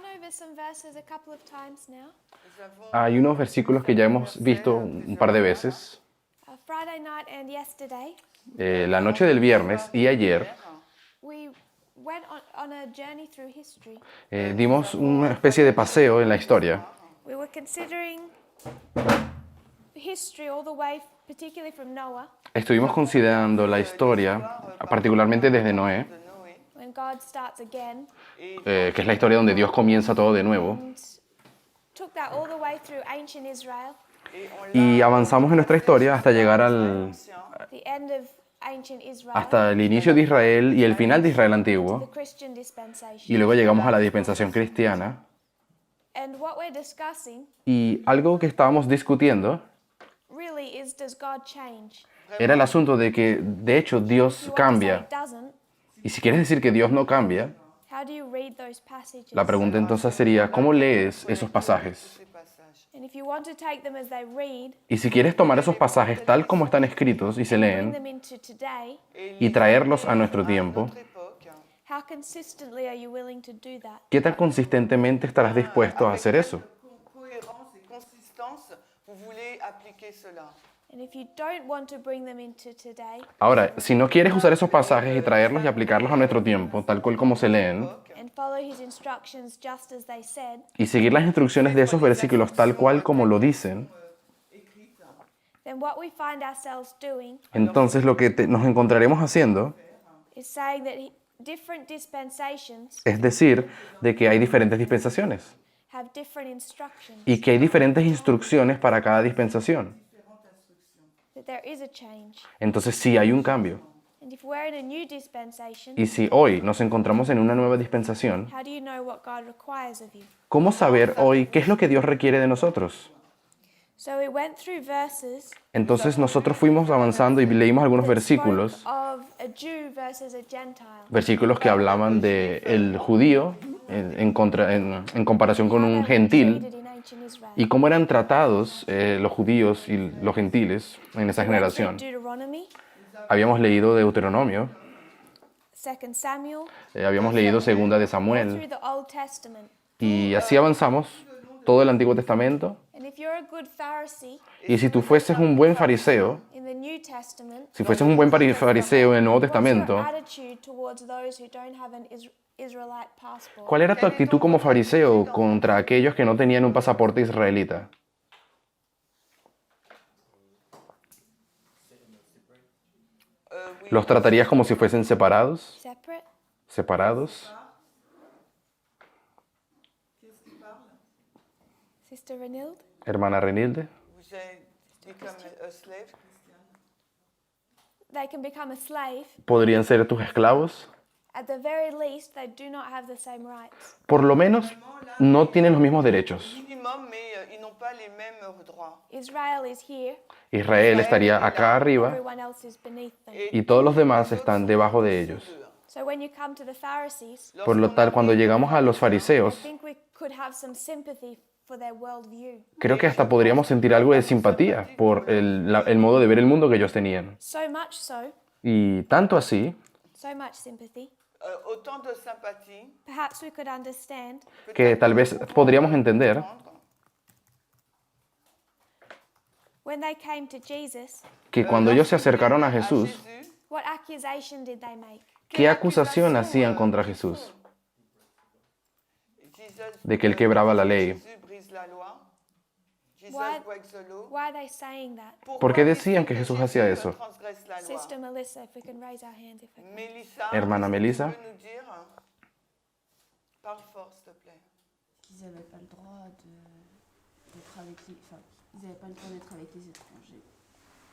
over some verses a couple of times now. Hay unos versículos que ya hemos visto un par de veces. Friday night and yesterday, La noche del viernes y ayer we went on a journey through history. dimos una especie de paseo en la historia. We were considering history all the way, particularly from Noah, Estuvimos considerando la historia, particularmente desde Noé, when God starts again, que es la historia donde Dios comienza todo de nuevo, and took that all the way through ancient Israel, y avanzamos en nuestra historia hasta llegar the end of ancient Israel, hasta el inicio de Israel y el final de Israel the antiguo, Christian y dispensation. luego llegamos a la dispensación cristiana. And what we're discussing Y algo que estábamos discutiendo really is, does God change? era el asunto de que, de hecho, Dios If you want to say cambia. it doesn't, Y si quieres decir que Dios no cambia, how do you read those passages? la pregunta entonces sería, ¿cómo lees esos pasajes? And if you want to take them as they read, Y si quieres tomar esos pasajes tal como están escritos y se bring leen them into today, y traerlos a nuestro tiempo, how consistently are you willing to do that? ¿qué tan consistentemente estarás dispuesto a hacer eso? Cohérence et consistance, vous voulez appliquer cela. And if you don't want to bring them into today Ahora, si no quieres usar esos pasajes y traerlos y aplicarlos a nuestro tiempo, tal cual como se leen, and follow his instructions just as they said, y seguir las instrucciones de esos versículos tal cual como lo dicen, then what we find ourselves doing entonces lo que nos encontraremos haciendo is saying that different dispensations es decir, de que hay diferentes dispensaciones have different instructions, y que hay diferentes instrucciones para cada dispensación. that there is a change. Entonces sí hay un cambio. And if we're in a new dispensation, Y si hoy nos encontramos en una nueva dispensación, how do you know what God requires of you? ¿cómo saber hoy qué es lo que Dios requiere de nosotros? So we went through verses Entonces nosotros fuimos avanzando y leímos algunos versículos, of a Jew versus a Gentile. versículos que hablaban de el judío en comparación con un gentil, Treated in ancient Israel. y cómo eran tratados los judíos y los gentiles en esa generación. Deuteronomy, Habíamos leído Deuteronomio, 2 Samuel, habíamos leído Segunda de through Samuel, the Old Testament. y así avanzamos todo el Antiguo Testamento. And if you're a good Pharisee Y si tú fueses un buen fariseo, in the New Testament, si fueses un buen fariseo en el Nuevo what's your Testamento, attitude towards those who don't have an Israelite passport? ¿cuál era tu actitud como fariseo contra aquellos que no tenían un pasaporte israelita? ¿Los tratarías como si fuesen separados? Separate? ¿Separados? Sister Renilde? Hermana Renilde, Vous avez become a slave. They can become a slave. ¿podrían ser tus esclavos? At the very least, they do not have the same rights. Por lo menos no tienen los mismos derechos. Minimum, mais ils n'ont pas les mêmes droits. Israel is here, Israel estaría acá arriba everyone else is beneath them. y todos los demás están debajo de ellos. So when you come to the Pharisees, Por lo tal, cuando llegamos a los I fariseos, think we could have some sympathy for their worldview. creo que hasta podríamos sentir algo de simpatía por el modo de ver el mundo que ellos tenían. So much so, Y tanto así so much sympathy. Autant de sympathie Perhaps we could understand que tal vez podríamos entender when they came to Jesus, que cuando ellos se acercaron a Jesús, what accusation did they make? ¿qué acusación hacían contra Jesús? Jesus, De que él quebraba la ley. Jésus brise la loi. Jesus Why- breaks the law. Why are they saying that? ¿Por qué decían que Jesús hacía eso? Transgresse la loi. Sister Melissa, if we can raise our hands. If I can. Mélissa, Hermana Melissa. tu peux nous dire, parle fort, s'il te plaît. Qu'ils n'avaient pas le droit d'être avec les, enfin, ils n'avaient pas le droit d'être avec les étrangers.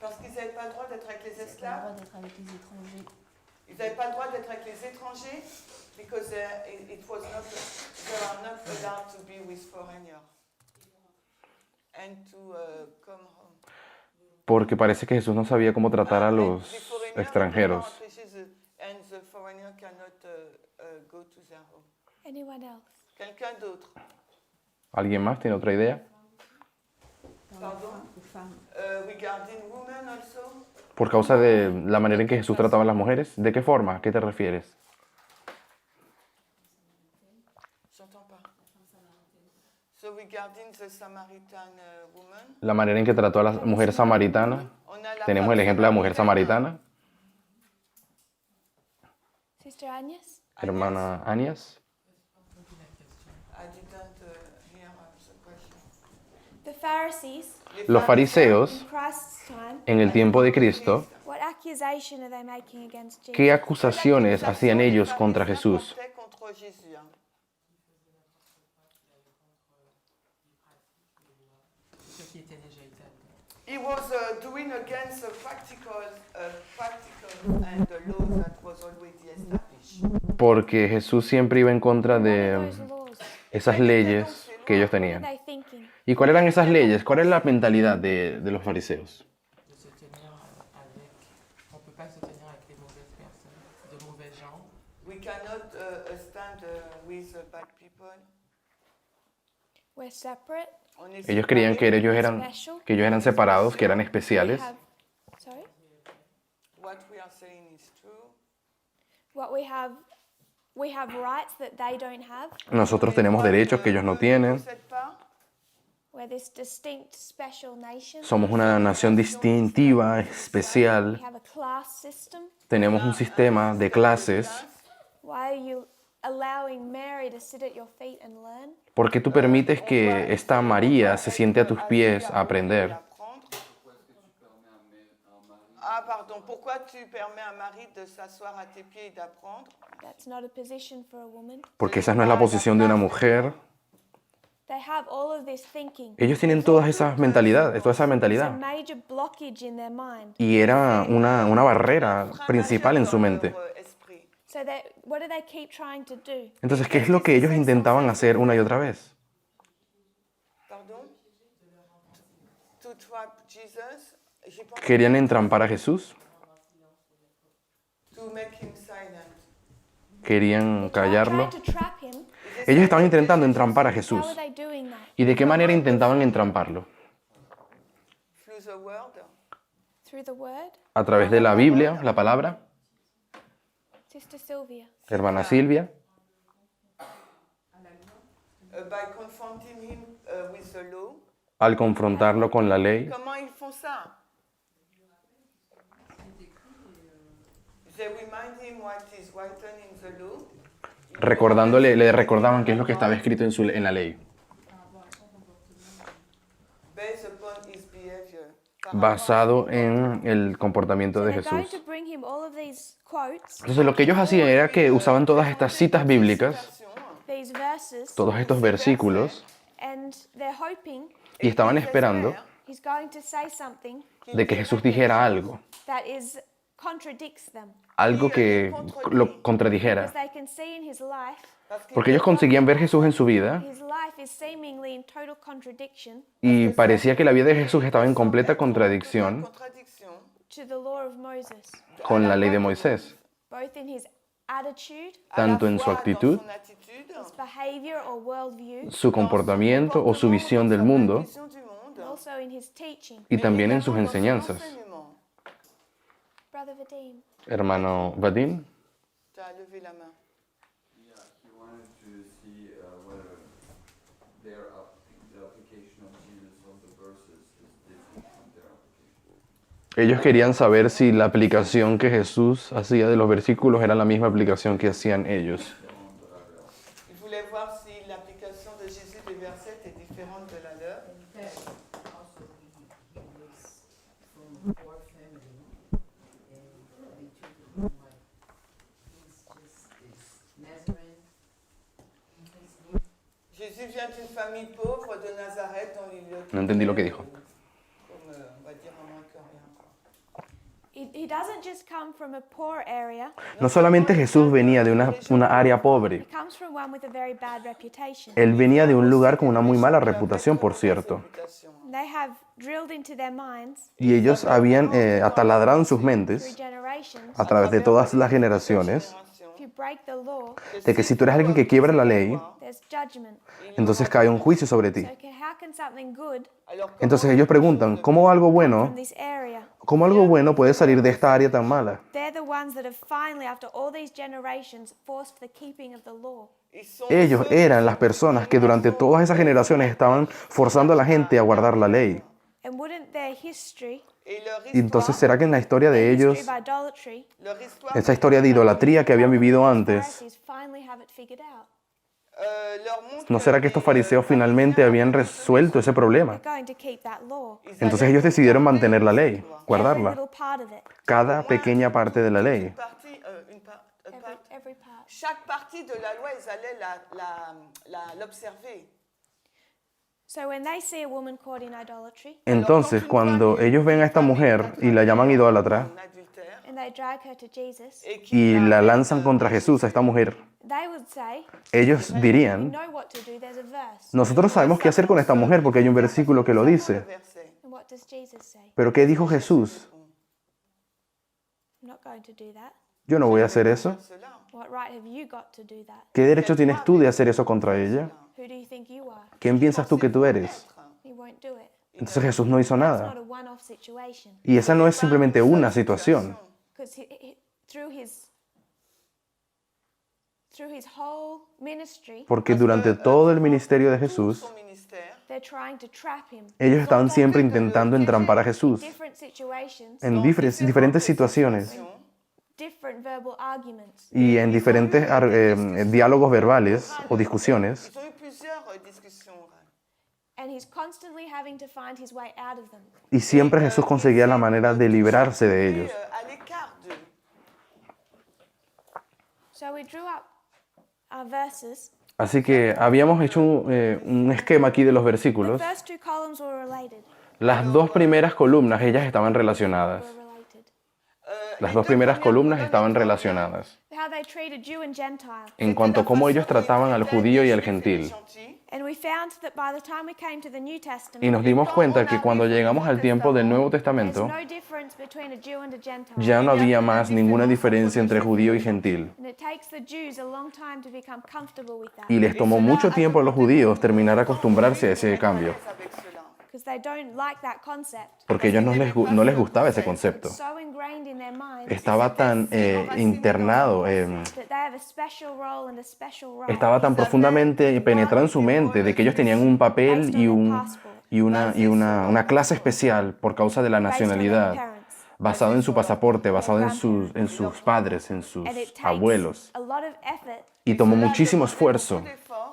Parce qu'ils n'avaient pas le droit d'être avec les Ils n'avaient pas le esclaves. droit d'être avec les étrangers. Ils n'avaient pas le droit d'être avec les étrangers because it was not, they are not allowed to be with foreigners and to come home. Porque parece que Jesús no sabía cómo tratar a And los the foreigners extranjeros. cannot entrer chez eux, and the foreigner cannot go to their home. Anyone else? Quelqu'un d'autre? ¿Alguien más tiene otra idea? Pardon? Aux femmes. Regarding women also? Por causa de la manera en que Jesús trataba a las mujeres. ¿De qué forma? ¿A qué te refieres? J'entends pas. So regarding the Samaritan woman, la manera en que trató a la mujer samaritana. on a la Tenemos el femme ejemplo de la mujer samaritaine. samaritana, Sister Agnes? hermana Anias. I didn't hear the question. The Pharisees, Los fariseos, in Christ's time, en el tiempo de Cristo, what accusation are they making against Jesus? ¿qué acusaciones hacían ellos contra Jesús? Contre Jésus, hein. Ce qui était déjà établi. He was doing against the practical and the law that was already established. Porque Jesús siempre iba en contra What are de those laws? esas leyes que ellos What are tenían. they thinking? ¿Y cuáles eran esas leyes? ¿Cuál es la mentalidad de los fariseos? De se tenir avec. On ne peut pas se tenir avec les mauvaises personnes, de mauvais gens. We cannot stand with bad people. We're separate. On est Ellos creían que séparés. ellos eran separados, que eran We especiales. have, sorry? What we are saying is true. What we have rights that they don't have. Nosotros tenemos derechos que ellos no tienen. Vous êtes pas? We're this distinct, special nation. Somos una nación distintiva, especial. We have a class system. Tenemos un sistema de clases. Why are you allowing Mary to sit at your feet and learn? ¿Por qué tú permites que esta María se siente a tus pies a aprender? Ah, pardon. Pourquoi tu permets à Marie de s'asseoir à tes pieds et d'apprendre? That's not a position for a woman. Porque esa no es la posición de una mujer. They have all of this thinking. Ellos tienen todas esas mentalidades, toda esa It's a mentalidad. major blockage in their mind. Y era una barrera principal en su mente. Esprit. So what do they keep trying to do? Entonces, ¿qué es lo que ellos intentaban hacer una y otra vez? Pardon? To trap Jesus. J'ai pas- Querían entrampar a Jesús, To make him silent. querían callarlo. Trying to trap him. Ellos estaban intentando entrampar a How Jesús. are they doing that? ¿Y de qué manera intentaban entramparlo? Through the word. Through the word? A través de la Biblia, la palabra. Sister Sylvia. Hermana Silvia, By confronting him with the law. al confrontarlo con la ley, Comment ils font ça? They remind him what is written in the law. le recordaban qué es lo que estaba escrito en la ley, Based upon his behavior. basado en el comportamiento So de they're going Jesús. to bring him all of these quotes, Entonces, lo que ellos hacían era que usaban todas estas citas bíblicas, these verses, todos estos versículos, and they're hoping y estaban esperando he's going to say something de que Jesús dijera algo, that contradicts them. algo que lo Because contradijera. they can see in his life, Porque ellos conseguían ver Jesús en su vida his life is seemingly in total contradiction y parecía que la vida de Jesús estaba en completa contradicción Contradiction. to the law of Moses, con la ley de Moisés, both in his attitude, tanto en su Dans actitud, son attitude, his behavior or worldview, su comportamiento o su visión del mundo, vision du monde, also in his teaching. y también en sus également dans son enseñanzas. enseignement. Brother Vadim. Hermano Vadim, Tu as levé la main. Yeah, he wanted to see whether the application of Jesus on the verses is different from their application. ellos querían saber si la aplicación que Jesús hacía de los versículos era la misma aplicación que hacían ellos. Il voulait voir si l'application de Jésus des versets est différente de la leur. Also, he was from a poor family, and they took him like he's just this Nazarene. Jésus vient d'une famille pauvre de Nazareth dont il No entendí lo que dijo. Comme, on va dire, en moins que rien. quoi. He doesn't just come from a poor area, No solamente Jesús venía de una área he pobre, comes from one with a very bad reputation. él venía de un lugar con una muy mala reputación, por cierto. They have drilled into their minds Y ellos habían ataladrado en sus through mentes, generations, a través de todas las generaciones, if you break the law, de que si tú eres alguien que quiebra la ley, there's there's judgment. entonces cae un juicio sobre ti. So how can something good Alors, comment Entonces ellos preguntan, ¿cómo algo from bueno, this area? cómo algo bueno puede salir de esta área tan mala? They're the ones that have finally, after all these generations, forced the keeping of the law. ils sont Ellos ceux eran las personas que durante todas esas generaciones estaban forzando a la gente a guardar la ley. And wouldn't their history, et leur Y entonces, histoire, ¿será que en la historia de their ellos, history of idolatry, leur histoire, esa historia de idolatría que habían vivido antes, Pharisees finally have it figured out? leur montre ¿no será que estos fariseos finalmente habían resuelto ese problema? They're going to keep that law. Entonces ellos decidieron mantener la ley, Every guardarla, little part of it. cada pequeña parte de la ley. partie, une part- Every part. chaque partie de la loi, ils allaient l'observer. So when they see a woman caught in idolatry Entonces, cuando ellos ven a esta mujer y la llaman idólatra En adultère, and they drag her to Jesus, et y la lanzan contra Jesús, a esta mujer, they would say, ellos "We dirían, know what to do, there's a verse." nosotros sabemos qué hacer con esta mujer porque hay un versículo que lo dice. verset. And what does Jesus say? Pero ¿qué dijo Jesús? I'm not going to do that. Yo no voy a hacer eso. Cela. What right have you got to do that? ¿Qué derecho tienes tú de hacer eso contra ella? Who do you think you are? ¿Quién piensas tú que tú eres? He won't do it. Entonces Jesús no hizo It's not nada. a one-off situation. Y esa no es simplemente una situación, Because through his whole ministry, porque durante todo el ministerio de Jesús, Son ministère, they're trying to trap him ellos estaban siempre intentando entrampar a Jesús different situations, en diferentes situaciones different verbal arguments. y en diferentes diálogos verbales o discusiones. ils ont eu plusieurs discussions orales. And he's constantly having to find his way out of them. Y siempre Jesús conseguía la manera de librarse de ellos. À l'écart d'eux. So we drew up our verses. Así que habíamos hecho un esquema aquí de los The versículos. first two columns were related. Las dos primeras columnas, ellas estaban relacionadas. Were related. Las dos primeras columnas estaban relacionadas How they treated Jew and Gentile. en cuanto a cómo ellos trataban al judío y al gentil. And we found that by the time we came to the New Y Testament, nos dimos cuenta que cuando llegamos al tiempo del Nuevo there's Testamento, no difference between a Jew and a Gentile. ya no había más ninguna diferencia entre judío y gentil. And it takes the Jews a long time to become comfortable with that. Y les tomó mucho tiempo a los judíos terminar a acostumbrarse a ese cambio, Avec cela. Because they don't like that concept. porque a ellos no les gustaba ese concepto. So ingrained in their minds Estaba tan internado, that they have a special role and a special right. estaba tan profundamente penetrado en su mente de que ellos tenían un papel y una clase especial por causa de la based on their nacionalidad, parents. basado en su pasaporte, basado en sus padres, en sus And it takes abuelos. a lot of effort Y tomó muchísimo esfuerzo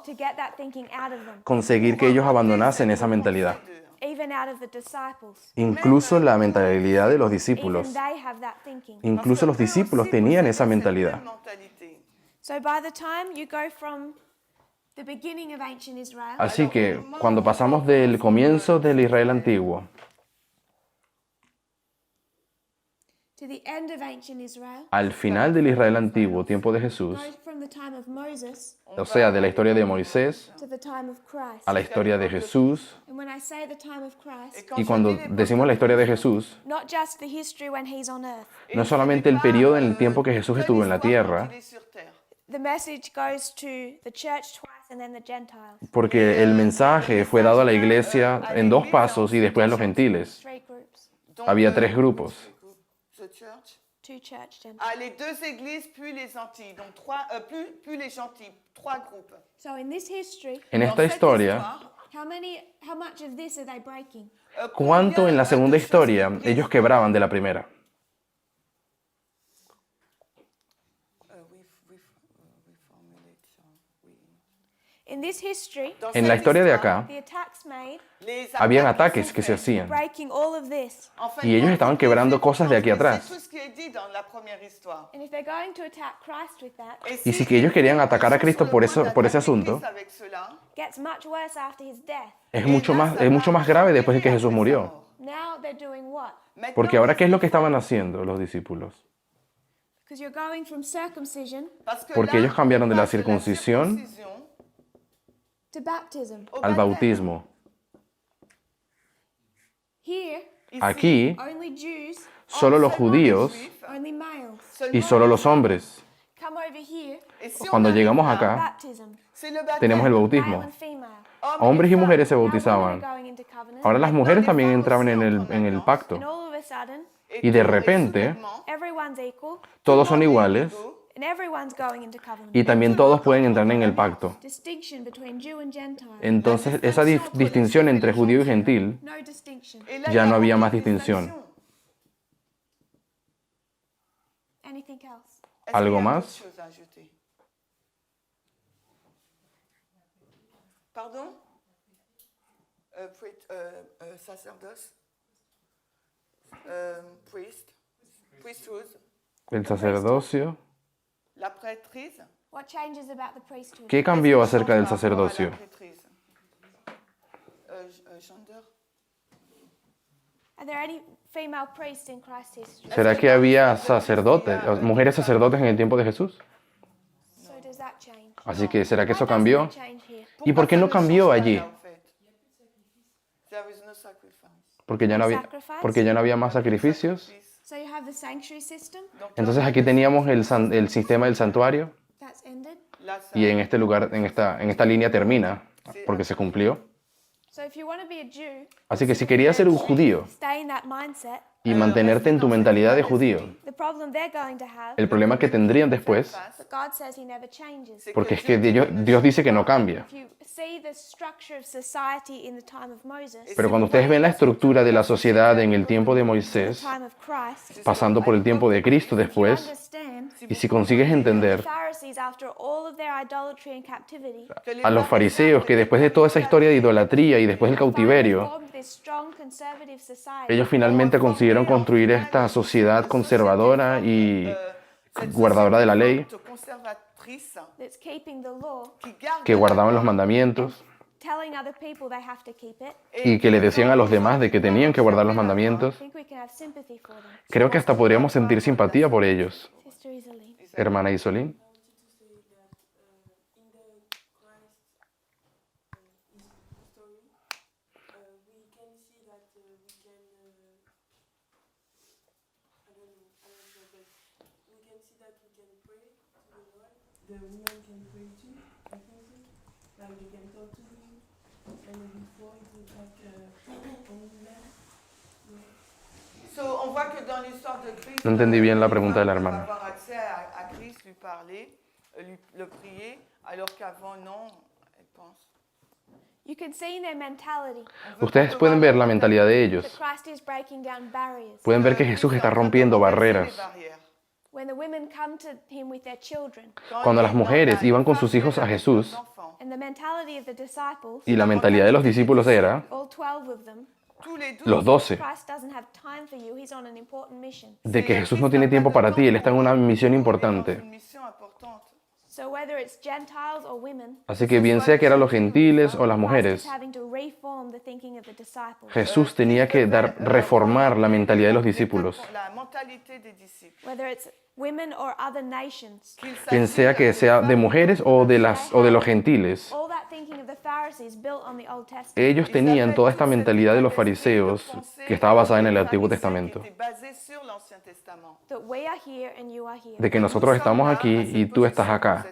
to get that thinking out of them, conseguir que ellos abandonasen esa mentalidad. even out of the disciples. Incluso la mentalidad de los Even discípulos. they have that thinking. Incluso los discípulos tenían esa mentalidad. Mentalité. So by the time you go from the beginning of ancient Israel Así que cuando pasamos del comienzo del Israel antiguo to the end of ancient Israel, al final del Israel antiguo, tiempo de Jesús, goes from the time of Moses o sea, de la historia de Moisés to the time of Christ. a la historia de Jesús, And when I say the time of Christ, y cuando decimos la historia de Jesús, not just the history when he's on earth. no es solamente el periodo en el tiempo que Jesús estuvo en la tierra, The message goes to the church twice and then the Gentiles. porque el mensaje fue dado a la iglesia en dos pasos y después a los gentiles. 3 groups, Había tres grupos. The church. 2 church Gentiles. Ah, les deux églises, puis les Antilles. Donc, plus les gentils. 3 groupes. So in this history, En esta historia, how much of this are they breaking? ¿cuánto en la segunda historia ellos quebraban de la primera? In this history, En la historia de acá, the attacks made habían ataques que se hacían breaking all of this. y ellos estaban quebrando cosas de aquí atrás. C'est tout ce qui est dit dans la première histoire. And if they're going to attack Christ with that, Y si que ellos querían atacar a Cristo por ese asunto, Avec cela, gets much worse after his death. es mucho más grave después de que Jesús murió. Now they're doing what? Porque ahora, ¿qué es lo que estaban haciendo los discípulos? Because you're going from circumcision Porque ellos cambiaron de la circuncisión to baptism. al bautismo. Here, Aquí, only Jews, solo los judíos only males. y solo los hombres. Come over here, Cuando llegamos acá, baptism. C'est le baptême. tenemos el male bautismo. and female. Hombres y mujeres se Now women bautizaban. are going into covenant. Ahora las mujeres también entraban en el pacto. And all of a sudden, Y de repente, everyone's equal todos son iguales and everyone's going into covenant. y también todos pueden entrar en el pacto. Distinction between Jew and Gentile. Entonces, esa distinción entre judío y gentil, No distinction. ya no había más distinción. Anything else? ¿Algo más? Pardon? Sacerdoce? Priesthood? El sacerdocio. La prêtrise? What changes about the priesthood? ¿Qué cambió acerca del sacerdocio? Gender? Are there any female priests in Christ's history? ¿Será que había sacerdotes, mujeres sacerdotes en el tiempo de Jesús? So does that change? Así que, ¿será que Why eso doesn't cambió? it change here? ¿Y por qué no cambió allí? Porque ya no había más sacrificios. So you have the sanctuary system Entonces aquí teníamos el sistema del santuario that's ended. y en este lugar, en esta línea termina, porque se cumplió. So if you want to be a Jew, Así que si querías ser un judío stay in that mindset. y mantenerte en tu mentalidad de judío, The problem they're going to have, el problema que tendrían después, but God says He never changes. porque es que Dios dice que no cambia. If you see the structure of society in the time of Moses, Pero cuando ustedes ven la estructura de la sociedad en el tiempo de Moisés, time of Christ, pasando por el tiempo de Cristo you después, understand y si consigues the entender Pharisees, after all of their idolatry and captivity, a los fariseos que después de toda esa historia de idolatría y después del cautiverio, formed this strong conservative society, ellos finalmente consiguieron construir esta sociedad conservadora y guardadora de la ley, that's keeping the law, que guardaban los mandamientos telling other people they have to keep it. y que le decían a los demás de que tenían que guardar los mandamientos. I think we can have sympathy for them. Creo que hasta podríamos sentir simpatía por ellos. Sister Isoline. Hermana Isolín. The women can pray too, I think so. Like they can talk to him. And then before it was like only men. So, on voit que dans l'histoire de Christ, No entendí bien la pregunta de la on va hermana. avoir accès à Christ, lui parler, le prier, alors qu'avant, non, elle pense. You can see in their mentality Ustedes pueden ver la mentalidad de that ellos. Christ is breaking down barriers. Pueden ver que Jesús está rompiendo barreras. When the women come to him with their children, Cuando las mujeres iban con sus hijos a Jesús and the mentality of the disciples, y la mentalidad de los discípulos era, all 12 of them, los 12, Christ doesn't have time for you, he's on an important mission. de que Jesús no tiene tiempo para ti, Él está en una misión importante. So whether it's Gentiles or women, Así que bien sea que eran los gentiles o las Christ mujeres, is having to reform the thinking of the disciples. Jesús tenía que reformar la mentalidad de los discípulos. La mentalité des disciples. Whether it's women or other nations, Bien sea que sea de mujeres o de los gentiles. all that thinking of the Pharisees built on the Old Testament. Ellos tenían toda esta mentalidad de los fariseos que estaba basada en el Antiguo Testamento. That we are here and you are here. De que nosotros estamos aquí y tú estás acá.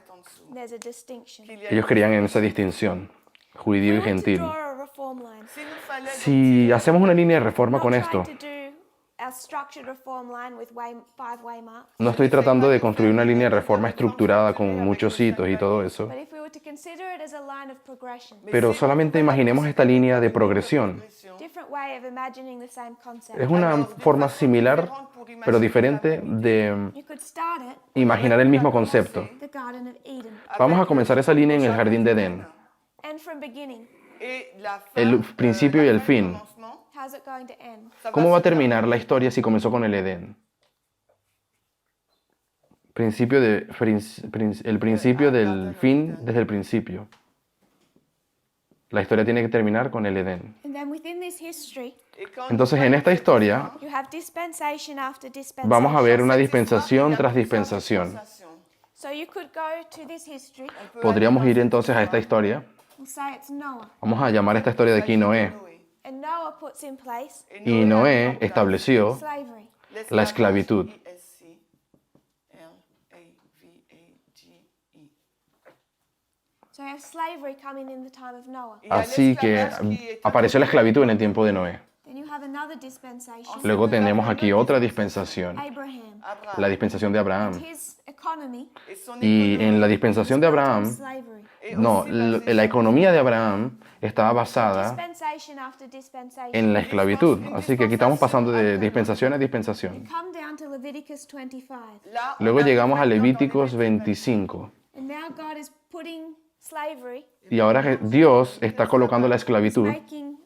There's a distinction. Ellos creían en esa distinción, judío y We want to gentil. draw a reform line. Si hacemos una línea de reforma con Not esto, trying to do a structured reform line with five-way marks. no estoy tratando de construir una línea de reforma estructurada con muchos hitos y todo eso, But if we were to consider it as a line of progression, pero solamente imaginemos esta línea de progresión. different way of imagining the same concept. Es una forma similar, pero diferente de You could start it imaginar el mismo concepto. the Garden of Eden, Vamos a comenzar esa línea en el jardín de Edén. and from beginning, El principio y el fin. how's it going to end? ¿Cómo va a terminar la historia si comenzó con el Edén? El principio del fin desde el principio. La historia tiene que terminar con el Edén. And then within this history, Entonces, en esta historia you have dispensation after dispensation. vamos a ver una dispensación tras dispensación. So you could go to this history Podríamos ir entonces a esta historia. and say it's Noah. Vamos a llamar esta historia de aquí Noé. And Noah puts in place Y Noé estableció slavery. la esclavitud. So you have slavery coming in the time of Noah. Il y a Así que l'esclavage qui est apareció la esclavitud en el tiempo de Noé. Then you have another dispensation, Luego tenemos aquí otra dispensación, Abraham. Abraham. la dispensación de Abraham. His economy Et son Y économie en la dispensación de was Abraham, slavery. est no, aussi basée la sur- economía de Abraham estaba basada Dispensation after dispensation. en la esclavitud. Así que aquí estamos pasando de dispensación a dispensación. Come down to Leviticus 25. Là, on Luego arrive llegamos a maintenant dans les Levíticos versets 25. And now God is putting slavery, Y ahora Dios está colocando la esclavitud. making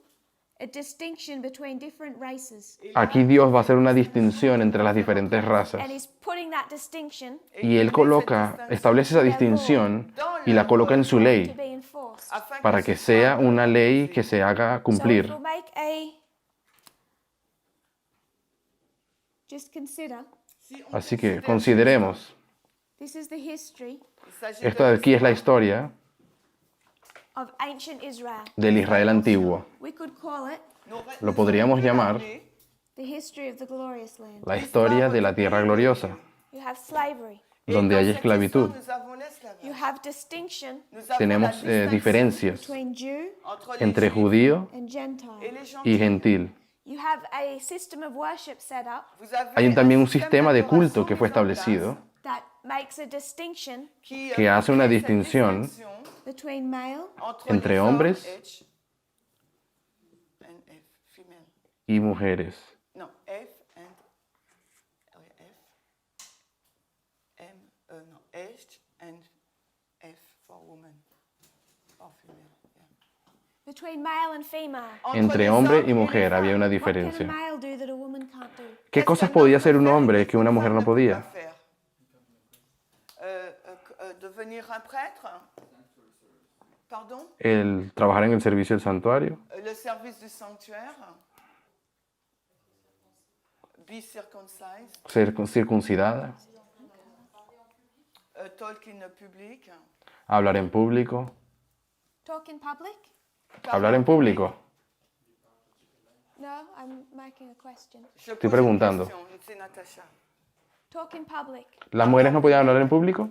a distinction between different races. Aquí Dios va a hacer una distinción entre las diferentes razas. And he's putting that distinction Y Él coloca, establece esa distinción y la coloca en su to ley be enforced. afin para que sea una ley que se haga So if cumplir. we'll just consider, si on Así que considère- consideremos, this is the history il s'agit esto de aquí es la historia of ancient Israel. del Israel antiguo. We could call it Lo podríamos llamar the history of the glorious land. la historia de la tierra gloriosa, You have slavery. donde hay esclavitud. Nous avons l'esclavage. You have distinction Nous avons Tenemos la distinction diferencias between Jew entre les entre Juifs judío and et Gentile. les gens. y gentil. You have a system of worship set up Vous avez Hay también un système sistema de d'adoration culto que fue mis en place establecido that makes a distinction qui, que hace una crée cette distinción distinction between male entre les hommes, hombres H and F, female. y mujeres. No, F and F, M, no, H and F for woman, for female. Yeah. between male and female. Entre les hombre hommes y les mujer había femmes. una What can a diferencia. male do that a woman can't do? ¿Qué cosas podía hacer un hombre que una mujer no podía? Devenir un prêtre. Pardon? El trabajar en el servicio del santuario, Le service du sanctuaire. Be circumcised. ser circuncidada, Talk in public. hablar en público. Talk in public? ¿Hablar en público? No, I'm making a question. Je Estoy pose preguntando. une question, c'est Natacha. Talk in public. ¿Las mujeres no podían hablar en público?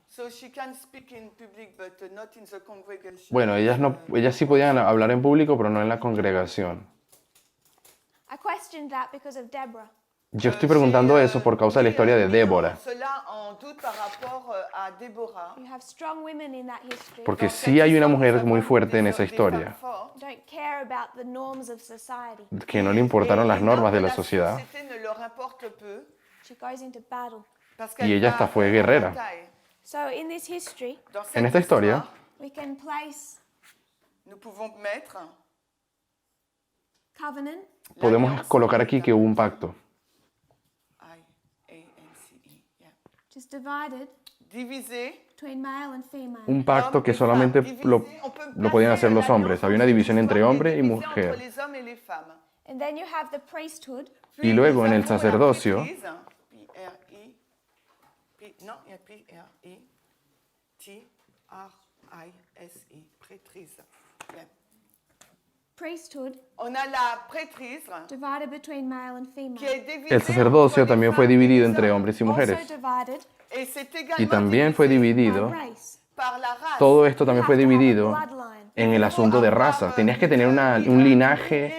So she can speak in public, but not in the congregation. Bueno, ellas sí podían hablar en público, pero no en la congregación. I questioned that because of Deborah. Yo estoy preguntando eso por causa de la historia de Débora, Cela en doute par rapport à Déborah. You have strong women in that history. porque sí hay una mujer muy fuerte en esa historia, who don't care about the norms of society. que no le importaron las normas de la sociedad, société ne leur importe peu, She goes into battle. parce y qu'elle ella va hasta fue en guerrera. bataille. So in this history, Dans En cette esta historia, histoire, we can place nous pouvons mettre covenant podemos colocar aquí que hubo un pacto, I-A-N-C-E, yeah. which is divided Divisé. between male and female. un pacto que solamente lo podían hacer los hombres. Había una división entre hombre y mujer. Entre les hommes et les femmes. And then you have the priesthood, Y luego en el Nous avons la sacerdocio, prêtrise, non, il y a P-R-I-T-R-I-S-I, prêtrise. Yeah. priesthood On a la prêtrise divided between male and qui female. est divisée el sacerdocio entre también les fue femmes et dividido les entre hommes. hombres y Also mujeres. divided Et c'est Y également también fue by dividido, race. par la race. todo esto también You fue have to have a dividido bloodline. en el asunto de raza. Tenías que tener un linaje,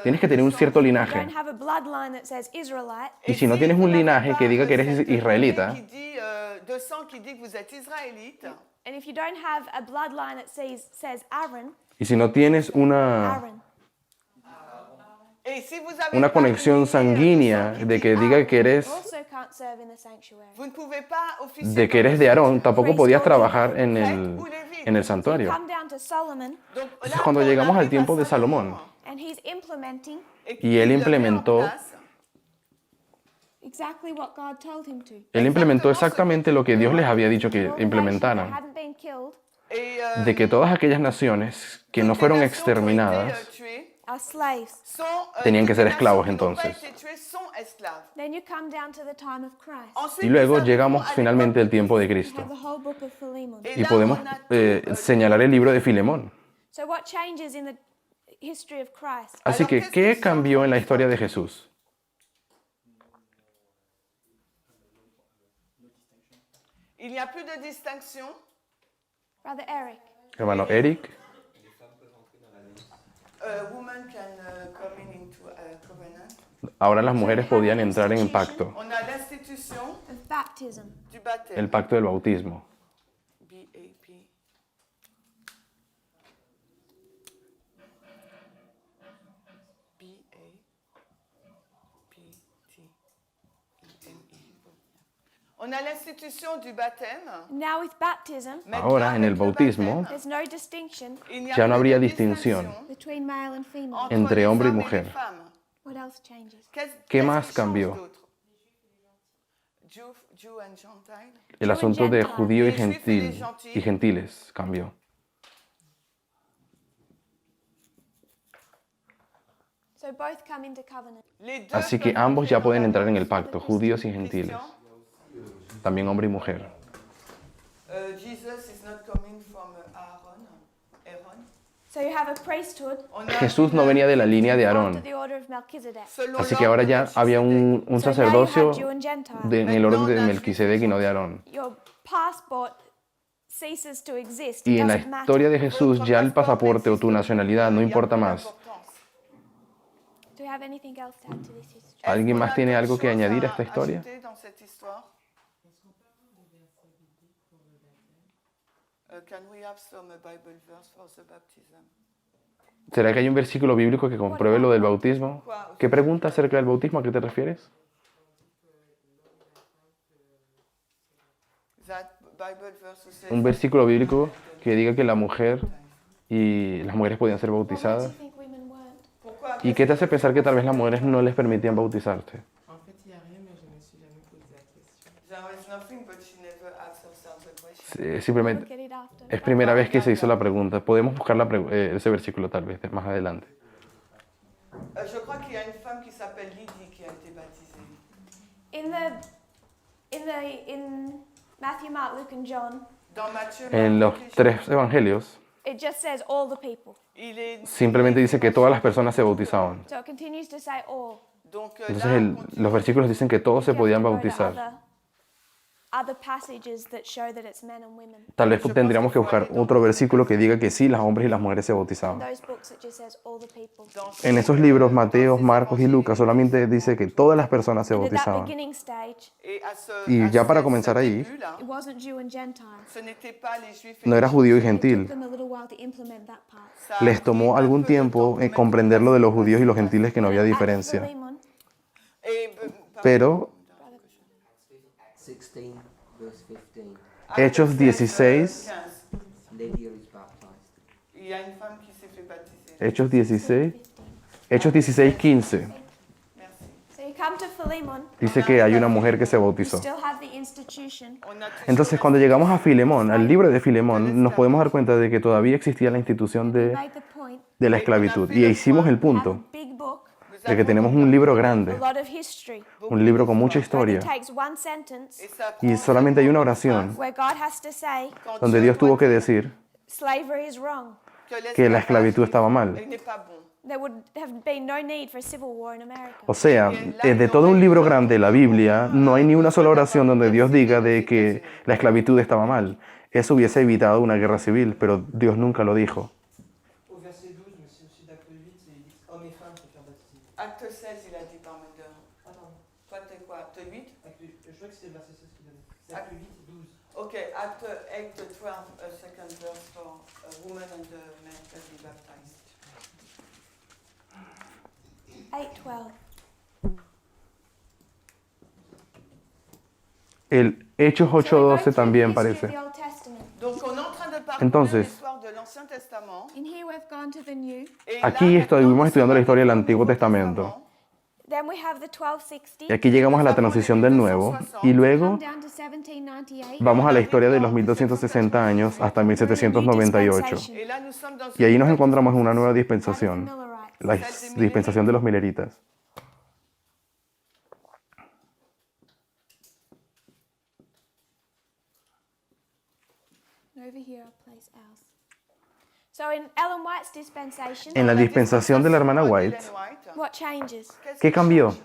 tienes que tener un cierto You linaje. don't have a bloodline that says Israelite. Y si no tienes un linaje que diga que eres israelita, Qui dit, de sang qui dit que vous êtes israélite. And if you don't have a bloodline that says Aaron, y si no tienes una Et si vous avez una pas conexión une lignée, sanguínea de sang qui de dit que diga que eres also can't serve in the sanctuary. vous ne pouvez pas officier de que eres de Aarón, tampoco podías trabajar en el santuario. Come down to Solomon, Donc, Entonces, là, cuando on llegamos al arrive tiempo à de Salomón, and he's implementing et y él qu'il le met en implementó place, exactly what God told him to. él implementó exactamente lo que Dios les había dicho que All the nations that implementaran, hadn't been killed et, de que todas aquellas naciones que no fueron exterminadas are slaves. tenían que ser esclavos entonces. Then you come down to the time of Christ. Y luego llegamos finalmente al tiempo de You have Cristo the whole book of Philemon. y podemos señalar el libro de Filemón. So what changes in the history of Christ? Así que, ¿qué cambió en la historia de Jesús? Il n'y a plus de distinction. Brother Eric. Hermano Eric, Women can come into a covenant. ahora las mujeres podían entrar en el pacto, On a l'institution Of baptism. du baptême. el pacto del bautismo. B-A-P. B-A-P-T-I-M-I. On a l'institution du baptême. Now with baptism, Ahora en el bautismo there's no distinction ya no habría distinción between male and female. entre hombre y mujer. What else changes? ¿Qué más cambió? Jew and Gentile. El asunto de judío y gentiles cambió. So both come into covenant. Les deux Así que peuvent ambos ya entrer pueden dans entrar en la el pacto, judíos y gentiles, Christian. también hombre y mujer. Jesus is not coming from Aaron. So you have a priesthood On a Jesús no venía de la línea de after Aarón, the order of Melchizedek. selon así que ahora ya l'ordre de había un So now you sacerdocio have Jew and Gentile. en el orden de Melquisedec y no de Aarón. Your passport ceases to exist. Y It en la doesn't matter. historia de Jesús ya el pasaporte o tu nacionalidad no importa más. Do you have anything else to add to this history? ¿Alguien más tiene algo que añadir a esta historia? Can we have some Bible verse for the baptism? ¿Será que hay un versículo bíblico que compruebe lo del bautismo? ¿Qué pregunta acerca del bautismo? ¿A qué te refieres? That Bible verse who says Un versículo bíblico que diga que la mujer y las mujeres podían ser What makes you bautizadas. think women weren't? pourquoi ¿Y qué te hace pensar que tal vez las mujeres no les permitían bautizarse? En fait, il n'y a rien, mais je me suis jamais posé la question. there is nothing but she never asked herself the question. Simplemente Look at it after. es primera vez que se hizo la pregunta. Podemos buscar ese versículo tal vez más adelante. Je crois qu'il y a une femme qui s'appelle Lydie qui a été baptisée. In Matthew, Mark, Luke, and John, Dans Matthieu, En los Marc, tres evangelios it just says all the people. il est simplemente dice que todas las personas se bautizaban. So it continues to say all. donc Entonces là, on continue. los versículos dicen que todos se You have podían to go to bautizar. other passages that show that it's men and women. Tal vez tendríamos que buscar otro versículo que diga que sí, las hombres y las mujeres se In bautizaban. those books, it just says all the people. En esos libros, Mateo, Marcos y Lucas, solamente dice que todas las personas se And at that bautizaban. beginning stage, Et à ce, Y à ya para ce comenzar ahí, début-là, it wasn't Jew and Gentile. ce n'était pas les juifs et no era les judío y It took gentil. them a little while to implement that part. Ça a Les tomó pris un algún peu de tiempo temps pour mettre comprender lo de los judíos y los gentiles, que no había At diferencia. Philemon, Et, Pero 16, verse 15. Hechos 16, 15, Lady is baptized. il y a une femme qui s'est fait baptiser. Hechos 16, Hechos 16, 15, Merci. so you come to Philemon, dice que hay una mujer que se you bautizó. still have the institution. On a toujours Entonces, cuando llegamos a Filemón, al libro de Filemón, nos podemos dar cuenta de que todavía existía la institución Made the point. de la esclavitud. Y hicimos el Have a punto big book, de que tenemos un libro a grande, lot of history. un libro con mucha Where historia, it takes one sentence Et ça y solamente hay una oración where God has to say quand donde Dieu Dios tuvo doit que dire decir slavery is wrong. que la esclavitud estaba mal. il n'est pas bon. There would have been no need for a civil war in America. O sea, de todo un libro grande, la Biblia, no hay ni una sola oración donde Dios diga de que la esclavitud estaba mal. Eso hubiese evitado una guerra civil, pero Dios nunca lo dijo. Au verset 12, mais c'est aussi d'acte 8, c'est il dit hommes et femmes se faire baptiser. Acte 16, il a dit par Mender. Ah pardon, Toi, t'es quoi? Acte 8? je crois que c'est le verset 16 qu'il a dit. C'est acte 8, 12. Ok, Acte 12, second verse for women and men can be baptized. 8:12. El Hechos So we go 8:12 through the también history of parece. the Old Testament. Donc, on est en train de parcourir Entonces, l'histoire de l'Ancien Testament. In here we've gone to the New. Et Aquí là, estuvimos maintenant, estudiando la historia del nous Antiguo sommes Testamento. Then we have the 1260. Y aquí llegamos a la transición del Nuevo. Y luego Come down to 1798. vamos a la historia de los 1260 años hasta 1798. Et là, nous sommes dans Y ahí nos une encontramos en una nueva Out of the dispensación, Millerites. la dispensación de los mileritas. Over here, I'll place ours. So in Ellen White's dispensation, En la dispensación de la hermana de White, Ellen White. what changes? Qu'est-ce ¿qué qui cambió? change?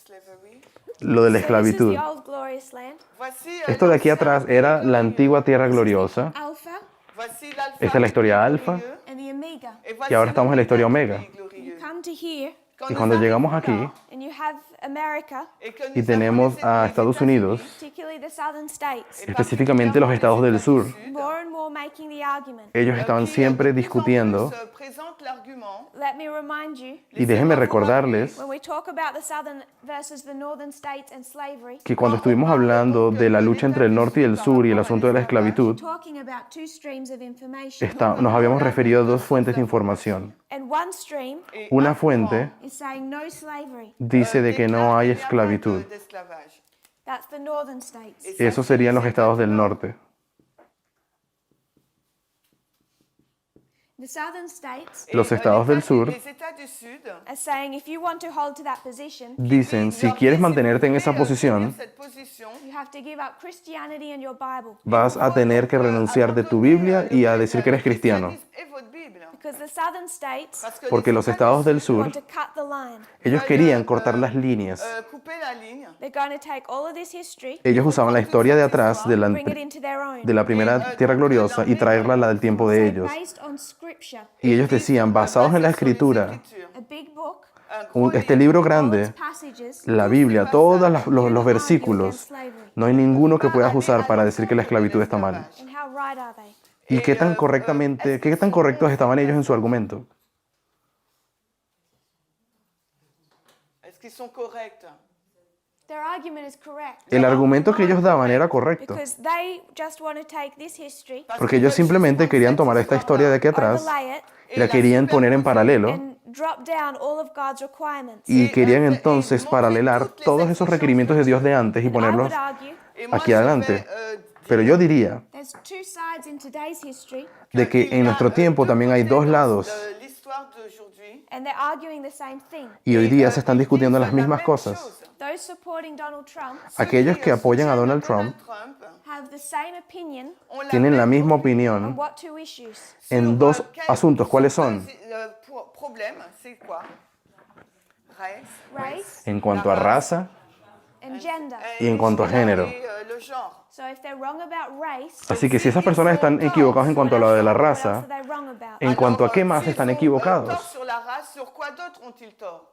slavery. lo de la So this is esclavitud. the old glorious land. Voici Esto de aquí l'ancien atrás era pays la glorieux. antigua tierra gloriosa. Alpha Voici l'alpha Esta es la historia pays alfa. glorieux. and the Omega. Et voici Y ahora estamos en la historia l'oméga omega. du pays glorieux. Come to here, Quand Y nous cuando llegamos arrivons aquí là, and you have America, et que nous y tenemos avons a les Estados États-Unis, Unidos, particularly the southern states, específicamente los estados del sur, more and more making the argument. ellos estaban siempre qui, de plus en discutiendo. plus, présente l'argument. Let me remind you, Y déjenme recordarles when we talk about the southern versus the northern states and slavery, que cuando estuvimos hablando de la lucha entre el norte y el sur y el asunto de la esclavitud, talking about two streams of information. nos habíamos referido a dos fuentes de información. And one stream Et Una un fuente is saying no slavery. dice de que no hay esclavitud. d'esclavage. That's the northern states. Et ça, Esos serían los estados del norte. The southern states Los estados del sur Les États du Sud are saying if you want to hold to that position, dicen, si quieres mantenerte en esa posición, cette position, you have to give up Christianity and your Bible. vas a tener que renunciar de tu Biblia y a decir que eres cristiano. et votre Bible. Because the southern states Parce que Porque los estados del sur, want to cut the line. ellos querían cortar las líneas. Couper la ligne, They're going to take all of this history, Ellos usaban la historia de atrás de bring it into their own. la primera tierra gloriosa y traerla a la del tiempo de ellos. Based on scripture, Y ellos decían, basados en la escritura, a big book, este libro all its grande, passages, la Biblia, todos los versículos, no hay ninguno que puedas usar para decir que la esclavitud está mal. and how right are they? ¿Y qué tan correctos estaban ellos en su argumento? est-ce qu'ils sont corrects? Their argument is correct. El argumento que ellos daban era correcto, Because they just want to take this history, porque ellos simplemente querían tomar esta historia de aquí atrás overlay it, y la querían poner en paralelo and drop down all of God's requirements. y querían entonces paralelar todos esos requerimientos de Dios de antes y I ponerlos would argue Et moi, aquí je adelante. vais, Pero yo diría there's two sides in today's history, de que en nuestro tiempo también hay dos lados l'histoire d'aujourd'hui, and they're arguing the same thing. y hoy día se están discutiendo las mismas cosas. Those supporting Donald Trump Aquellos que apoyan a Donald Trump have the same opinion tienen la misma on opinión what two issues? en dos asuntos. ¿Cuáles son? Le problème, c'est quoi? Race. Race En cuanto a raza and gender. y en cuanto a género. Et, le genre. So if they're wrong about race, Así que si esas personas están equivocadas en cuanto a lo de la what else raza, are they wrong about? en cuanto a qué más S'ils están ont, equivocados, tort sur la race, sur quoi d'autre ont-ils tort?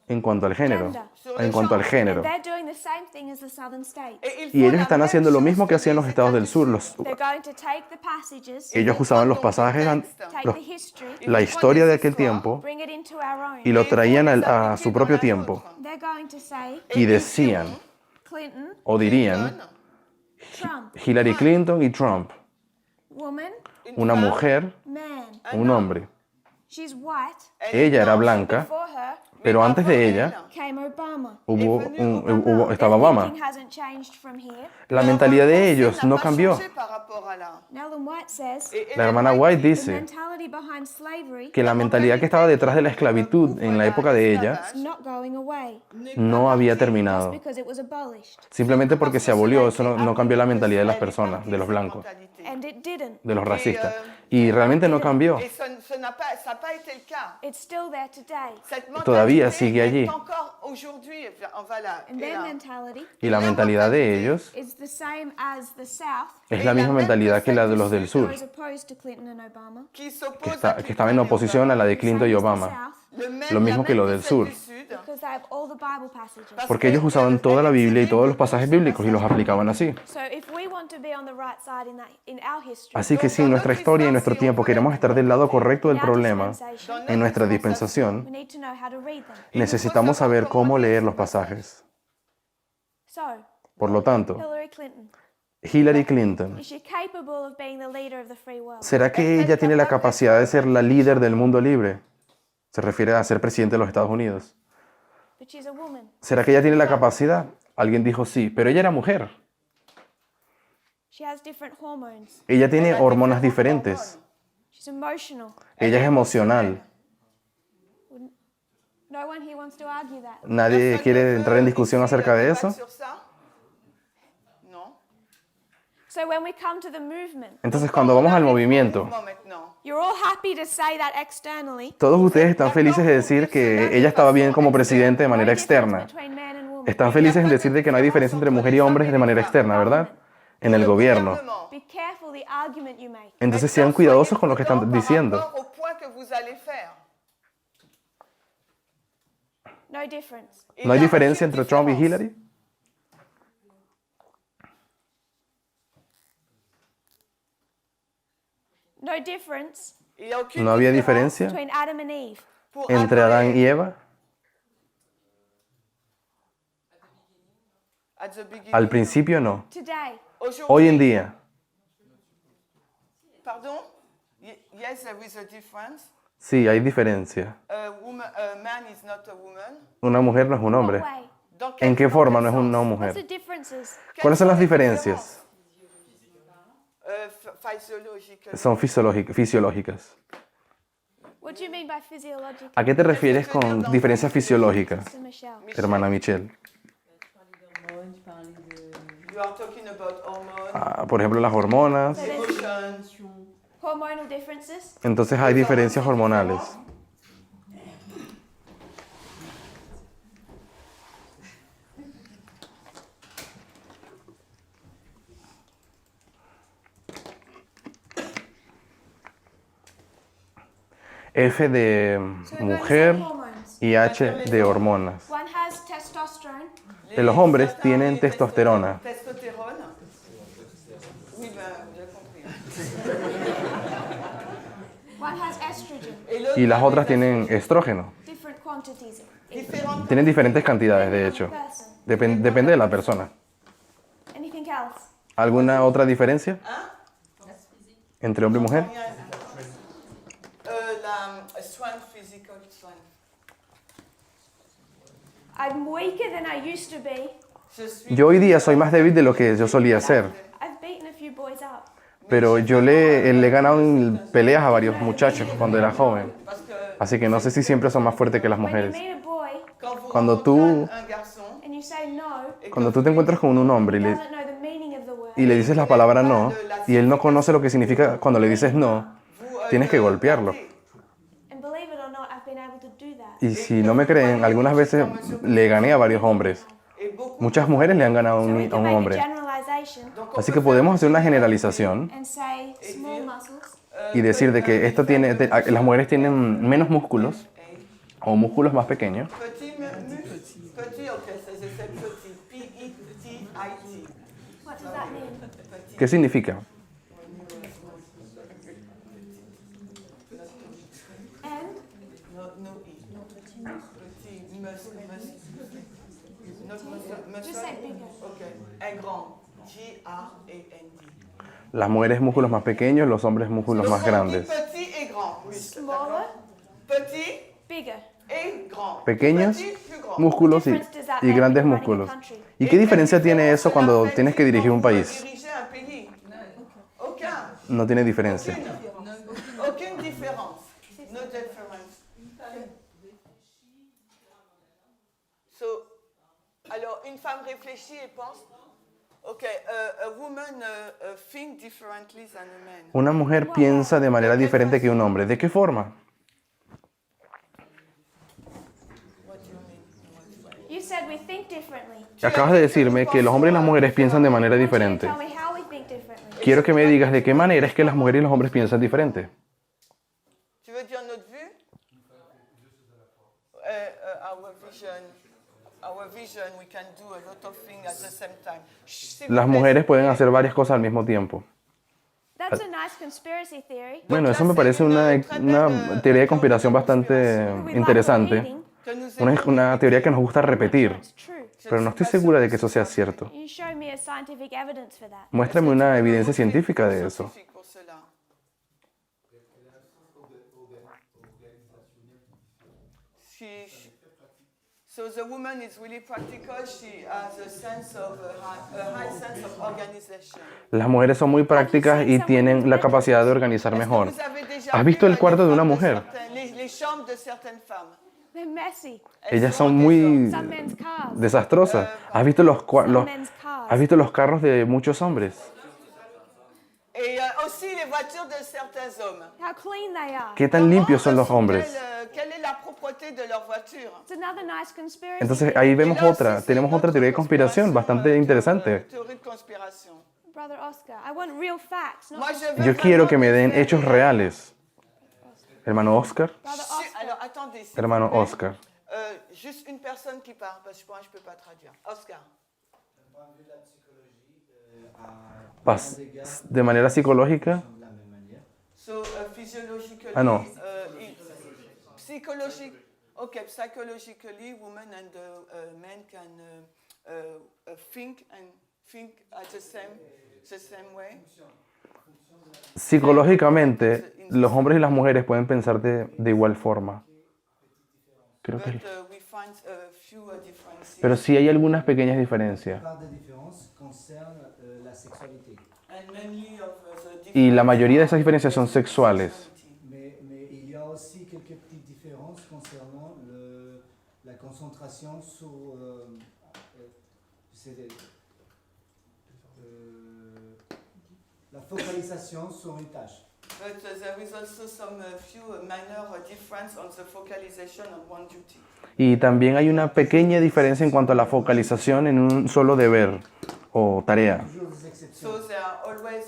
en cuanto al género, en cuanto al género. They're doing the same thing as the southern states. Et ils Y font ellos la están même haciendo lo chose mismo que que hacían los les estados del États sur. They're going to take the passages, Ellos usaban los pasajes, take los- the history, la historia de aquel tiempo bring it into our own. y lo traían a su propio tiempo They're going to say y decían Clinton, o dirían Trump, Hillary Clinton y Trump, woman, una mujer, man. un hombre. She's white. Ella era blanca, Before her pero antes de ella came Obama. estaba Obama. Thinking hasn't changed from here. La mentalidad de ellos no cambió. par rapport à la. Ellen White says La hermana White the dice mentality behind slavery que la mentalidad que estaba detrás de la esclavitud en la época de ella is not going away no había terminado. because it was abolished. Simplemente porque se abolió, eso no cambió la mentalidad de las personas, de los blancos, And it didn't. de los racistas. Y realmente no cambió. Et ça n'a pas été le cas. It's still there today. Cette Todavía mentalité sigue allí. est encore aujourd'hui, voilà. And their mentality Y la mentalidad de ellos is the same as the South, es la misma mentalidad que la de los del sur, those opposed to Clinton and Obama. qui que, s'oppose que estaba en oposición a la de Clinton y Same as the Obama. South, Lo mismo que lo del sur. because they have all the Bible passages. Porque ellos usaban toda la Biblia y todos los pasajes bíblicos y los aplicaban así. So if we want to be on the right side in our history, Así que si en nuestra historia y en nuestro tiempo queremos estar del lado correcto del in our problema, dispensation, en nuestra we dispensación, need to know how to read them. necesitamos saber cómo leer los pasajes. So, Por lo tanto, Hillary Clinton, Hillary Clinton, is she capable of being the leader of the free world? ¿será que ella tiene la capacidad de ser la líder del mundo libre? Se refiere a ser presidente de los Estados Unidos. But she's a woman. ¿Será que ella tiene la capacidad? Alguien dijo sí, pero ella era mujer. She has different hormones. Ella tiene hormonas diferentes. She's emotional. Ella es emocional. No one here wants to argue that. ¿Nadie quiere entrar en discusión acerca de eso? Sur ça? Non. So when we come to the movement, Entonces, cuando vamos al movimiento, Maintenant. you're all happy to say that externally. todos ustedes están felices de decir que ella estaba bien como presidente de manera No difference externa. between man and Están felices en decir de que no hay diferencia entre mujer y hombre de manera externa, ¿verdad? En el gobierno. gouvernement. Be careful the argument you make. Entonces sean cuidadosos con lo que están Maintenant, diciendo. par rapport au point que vous allez faire. No difference. Il ¿No y hay a diferencia aucune entre Trump y différence. Hillary? No difference Il y a aucune ¿No había différence diferencia between Adam and Eve. pour entre Adam Adán y Eva? At the beginning. Al principio no. Today, Aujourd'hui, Hoy en día, Pardon? Yes, there is a difference. sí, hay diferencia. A man is not a woman. Una mujer no es un what hombre. way? Dans ¿En qué quel forma no es sens? una What's the mujer? differences? ¿Cuáles son las diferencias? Physiological. Son fisiológicas. What do you mean by physiological? ¿A qué te refieres con diferencias fisiológicas, Mr. Michelle. hermana Michelle? Hormones, parler de You are talking about hormones, Por ejemplo, las hormonas. emotions. Hormonal differences? Entonces hay diferencias hormonales. F de So we're going to mujer say hormones. y H de hormonas. One has testosterone. Los hombres tienen testosterona Testostérone. Oui, ben, vous avez compris. One has estrogen. Et l'autre, y las otras tienen estrógeno. Different quantities. différentes. Tienen diferentes cantidades, de hecho. Person. Depende de la persona. Anything else? ¿Alguna otra diferencia entre hombre y mujer? La strength, physical strength. I'm weaker than I used to be. Je suis Yo hoy día soy más débil de lo que yo solía ser, I've beaten a few boys up. pero yo le he ganado en peleas a varios muchachos cuando era joven. parce que Así que no sé si siempre son más fuertes que las When you mujeres. meet a boy quand vous Cuando rencontrez tú- un garçon and you say no, et que Cuando tú vous te encuentras con un hombre he doesn't know the meaning of the word. y le dices la palabra no, y él no conoce lo que significa cuando le dices no, vous, tienes que le golpearlo. battez. And believe it or not, I've been able to do that. Y si no me creen, algunas veces le gané a varios hombres. Et beaucoup. Muchas mujeres le han ganado a So we un can make a hombre. generalization Donc, on Así peut que faire podemos hacer una generalización and say small muscles y decir de que esto las mujeres tienen menos músculos o músculos más pequeños. petit, petit, ok, ça c'est petit. P-E-T-I-T. What does that mean? ¿Qué significa? And No, no, E. Petit, muscle. just say bigger. Ok, un grand. G-R-A-N-D. Las mujeres músculos más pequeños, los hombres músculos más grandes. Petit et grand. muscle, Smaller, d'accord? Petit bigger. et grand. Pequeños Petit, plus grand. músculos y grandes músculos. ¿Y qué diferencia tiene eso cuando tienes que dirigir un país? Diriger un pays. Aucun. No tiene diferencia. Aucune différence. No difference. So, alors, une femme réfléchit et pense. Okay, a woman think differently than a man. Una mujer piensa de manera diferente que un hombre. ¿De qué forma? What do you mean? You said we think differently. Acabas de decirme que los hombres y las mujeres piensan de manera diferente. Tell me how we think differently. Quiero que me digas de qué manera es que las mujeres y los hombres piensan diferente. Tu veux dire notre vue? Our vision, we can do a lot of things at the same time. S'il vous Las plaît, mujeres pueden hacer varias cosas al mismo tiempo. That's a nice conspiracy theory. Bueno, eso me parece una teoría de conspiración bastante interesante. que nous Una teoría que nos gusta repetir, It's true. pero no estoy segura de que eso sea cierto. You show me a scientific evidence for that. Muéstrame una evidencia científica de eso. scientifique pour cela. So the woman is really practical. She has a sense of a high sense of organization. Las mujeres son muy prácticas y tienen la capacidad de organizar mejor. Vous avez déjà ¿Has visto vu el cuarto de una les mujer? les chambres de certaines femmes. They're messy. Ellas son muy Some men's cars. desastrosas. ¿Has visto Some men's cars. ¿Has visto los carros de muchos hombres? Et aussi les voitures de certains hommes. how clean they are. ¿Qué tan limpios son los hombres? Quelle est la propreté de leur voiture? It's another nice conspiracy. Entonces theory. ahí vemos tenemos otra teoría de conspiración bastante interesante. Théorie de conspiration. Brother Oscar, I want real facts, not Moi, just je veux Yo quiero vraiment que me den faire- hechos reales. Hermano Oscar, Brother Si- Oscar. Alors, attendez. s'il hermano vous plaît. Oscar. Juste une personne qui parle, parce que moi, je ne peux pas traduire. Oscar. De manera psicológica, So, physiologically, Ah, no. psychologically, women and men can think at the same way. psicológicamente, los hombres y las mujeres pueden pensar de igual forma. Creo que But we find a few differences. Pero sí hay algunas pequeñas diferencias. La part des différences concerne la sexualité. And many of the Y la mayoría de esas diferencias son sexuales. Mais il y a aussi quelques petites différences concernant la concentration sur la focalisation sur une tâche. But there is also some few minor difference on the focalization on one duty. Y también hay una pequeña diferencia en cuanto a la focalización en un solo deber o tarea. Toujours des exceptions. So there are always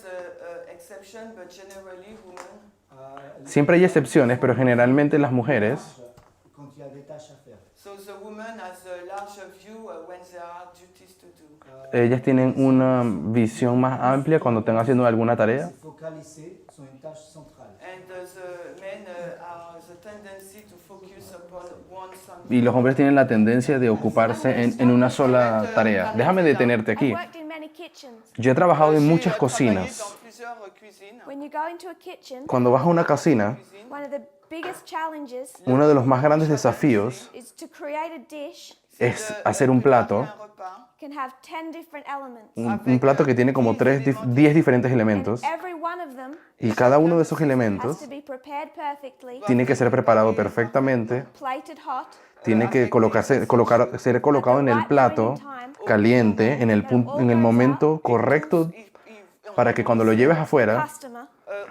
exceptions, but generally women. Siempre hay excepciones, pero generalmente las mujeres Quand il y a des tâches à faire. So the woman has a larger view when there are duties to do. ellas tienen una visión más amplia cuando están haciendo alguna tarea. Se focaliser sur une tâche centrale. And the men are the tendency to focus upon one something. Y los hombres tienen la tendencia de ocuparse en una sola tarea. Déjame detenerte I've aquí. worked in many kitchens. Yo he trabajado en J'ai muchas travaillé cocinas. dans plusieurs cuisines. When you go into a kitchen, Cuando vas a una cocina, one of the biggest challenges uno de los más grandes desafíos is to create a dish es hacer un plato, Un repas can have 10 different elements. un plato que tiene como 10 diferentes elementos, And every one of them y cada uno de esos has elementos to be prepared perfectly, tiene que ser preparado perfectamente, plated hot, tiene que ser colocado en el plato caliente, en el momento correcto, para que cuando lo lleves afuera customer,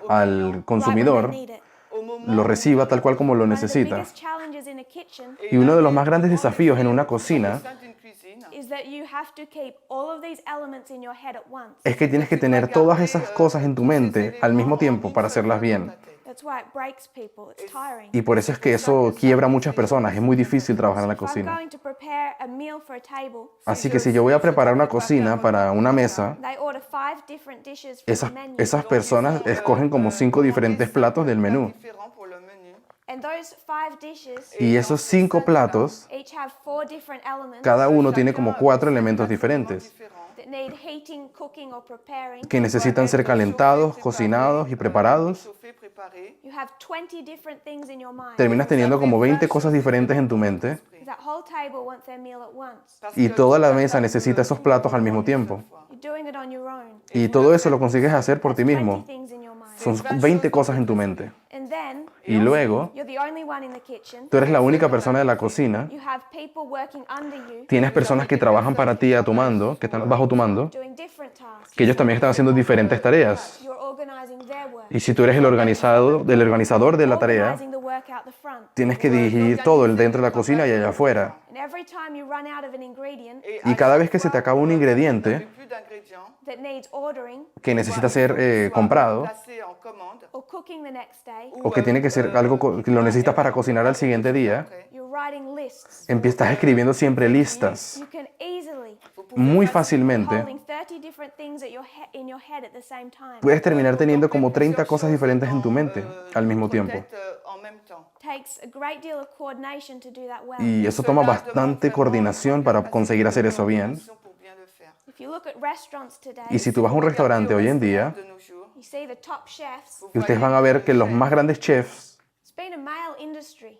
al right when consumidor they need it. au moment lo reciba tal cual como lo One of the necesita. biggest challenges in a kitchen Y uno de los más grandes desafíos en una cocina au sein d'une cuisine, is that you have to keep all of these elements in your head at once. es que tienes que tener todas esas cosas en tu mente al mismo tiempo para hacerlas bien. That's why it breaks people. It's tiring. Y por eso es que eso quiebra a muchas personas. Es muy difícil trabajar en la If I'm cocina. going to prepare a meal for a table, Así que si yo voy a preparar una cocina para una mesa, they order 5 different dishes from esas, the menu. esas personas escogen como 5 diferentes platos del menú. différent pour le menu. And those 5 dishes Y esos 5 platos, each have 4 different elements cada uno tiene como 4 elementos diferentes Différent. that need heating, cooking, or preparing. que necesitan ser calentados, cocinados y preparados. Chauffé, préparé. You have 20 different things in your mind. Terminas teniendo como 20 cosas diferentes en tu mente Because that whole table wants their meal at once. Parce y que toda la toute mesa table necesita esos platos al mismo tiempo. You're doing it on your own. Y todo eso lo consigues hacer por ti 20 mismo. things in your mind. Son 20 cosas en tu mente. And then Y luego, you're the only one in the kitchen. tú eres la única persona de la cocina. You have people working under you Tienes personas que trabajan para ti a tu mando, que están bajo tu mando, doing different tasks. que ellos también están haciendo diferentes tareas. You're organizing their work. Y si tú eres el organizador de la tarea, Organizing the work out the front. tienes que dirigir todo el dentro de la cocina y allá afuera. And every time you run out of an ingredient Y cada vez que se te acaba un ingrediente plus d'ingrédients, that needs ordering que necesita ser comprado placé en commande. or cooking the next day, o que tiene que ser algo que lo necesitas para cocinar al siguiente día, you're writing lists. estás escribiendo siempre listas. You can easily Muy fácilmente holding 30 different things at in your head at the same time. puedes terminar teniendo como 30 cosas diferentes en tu mente al mismo tiempo. Peut-être en même temps. Takes a great deal of coordination to do that well. Y eso toma bastante coordinación para conseguir hacer eso bien. Pour bien le faire. If you look at restaurants today, Y si tú vas a un restaurante hoy en día, De nos jours, you see the top chefs. y ustedes van a ver que los más grandes chefs It's been a male industry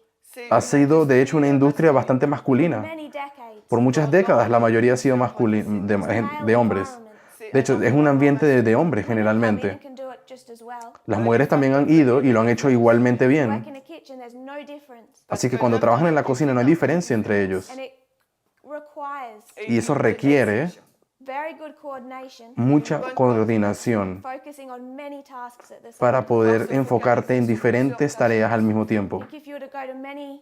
ha sido de hecho una industria bastante masculina. many decades. Por muchas décadas la mayoría ha sido de hombres. De hecho, es un ambiente de hombres Women generalmente. can do it just as well. Las mujeres también han ido y lo han hecho igualmente Work bien. in a kitchen, there's no difference. Así que cuando trabajan en la cocina no hay diferencia entre ellos. And it requires Y eso requiere very good coordination, mucha coordinación focusing on many tasks at the same para time. poder enfocarte en diferentes tareas al mismo tiempo. Like if you were to go to many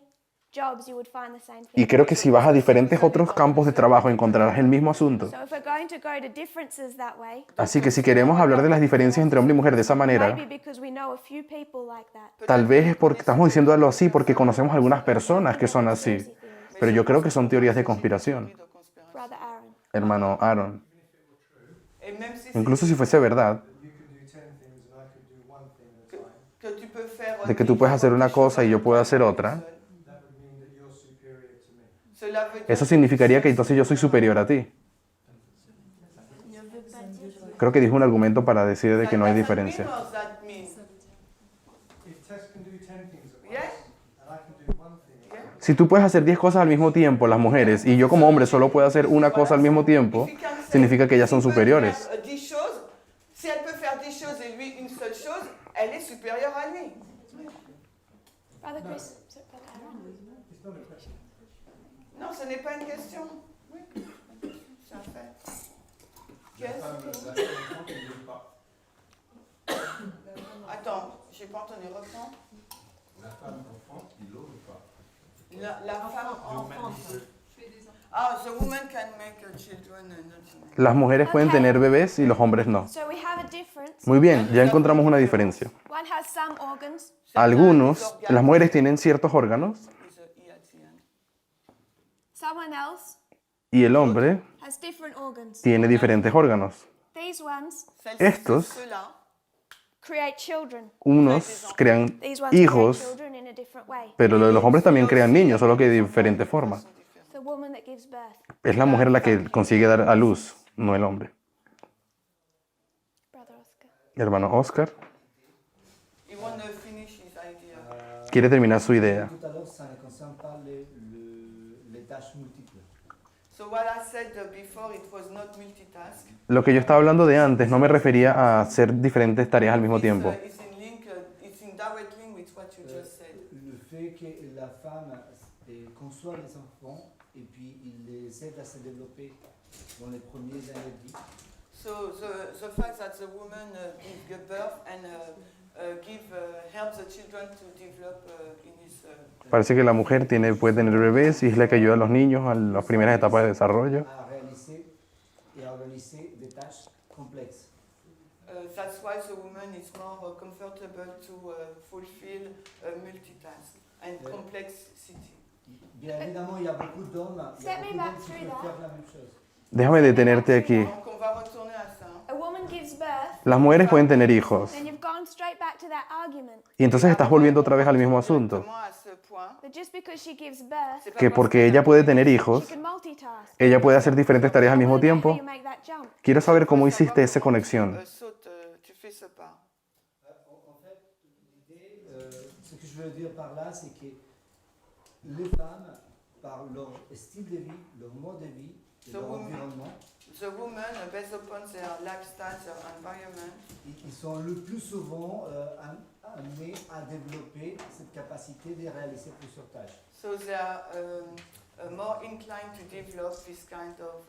jobs, you would find the same Y thing. creo que si vas a diferentes otros campos de trabajo encontrarás el mismo asunto. So if we're going to go to differences that way, Así que si queremos hablar de las diferencias entre hombre y mujer de esa manera, maybe because we know a few people like that. tal vez es porque estamos diciéndolo así porque conocemos algunas personas que son así. Pero yo creo que son teorías de conspiración, Brother Aaron. hermano Aaron. Et même si Incluso si fuese verdad, que tu peux faire de que tú puedes hacer una cosa y yo puedo hacer otra, cela veut dire eso significaría que entonces yo soy superior a ti. Creo que dijo un argumento para decir de que no hay diferencia. What does that mean? Yes? Si tú puedes hacer 10 cosas al mismo tiempo, las mujeres, y yo como hombre solo puedo hacer una cosa al mismo tiempo, significa que ellas son superiores. 10 choses, si elle peut faire 10 choses et lui une seule chose, elle est supérieure à lui. Brother Chris. So Brother Aaron. Non, ce n'est pas une question. Oui, c'est un fait. Yes? Attends, j'ai pas entendu reprendre. La femme enfante. Ah, the woman can make children and not. Las mujeres pueden tener bebés y los hombres no. So we have a difference. Muy bien, ya encontramos una diferencia. One has some organs, Algunos, las mujeres tienen ciertos órganos Is a E at the end. someone else y el hombre has different organs. tiene diferentes órganos. These ones Estos, Ceux-là, create children. unos crean These ones hijos, create children in a different way. pero los hombres también crean niños, solo que de diferente forma. The woman that gives birth. Es la mujer la que consigue dar a luz, no el hombre. Brother Oscar. Hermano Oscar he want to finish his idea. quiere terminar su idea. Tout à l'heure, ça ne concerne pas les tâches multiples. So what I said before, it was not multitask. Lo que yo estaba hablando de antes no me refería a hacer diferentes tareas al mismo tiempo. It's in link, it's in direct link with what you just said. Le fait que la femme conçoit les enfants et puis il les aide à se développer dans les premières années de vie. So the fact that the woman give birth and helps the children to develop in his. Parece que la mujer puede tener bebés y es la que ayuda a los niños a las primeras etapas de desarrollo. À réaliser et à organiser des tâches complexes. That's why the woman is more comfortable to fulfill multitask and complexity. Bien évidemment, il y a beaucoup d'hommes, il y a Step me beaucoup back d'hommes qui through peuvent that. faire la même chose. Déjame detenerte aquí. Donc on va retourner à ça. A woman gives birth, Las mujeres pueden tener hijos then you've gone straight back to that argument. y entonces estás volviendo otra vez al mismo asunto. Directement à ce point. That just because she gives birth, C'est pas Que parce porque ella puede tener hijos, she can multitask. ella puede hacer diferentes tareas al I mismo wanna know how tiempo. you make that jump. Quiero saber cómo hiciste esa conexión. saute, tu fais ce pas. En fait, l'idée, ce que je veux dire par là, c'est que les femmes, par leur style de vie, leur mode de vie, et The leur woman. environnement, The women, based upon their lifestyle, their environment, ils sont le plus souvent amenés à développer cette capacité de réaliser plusieurs tâches. so they are more inclined to develop this kind of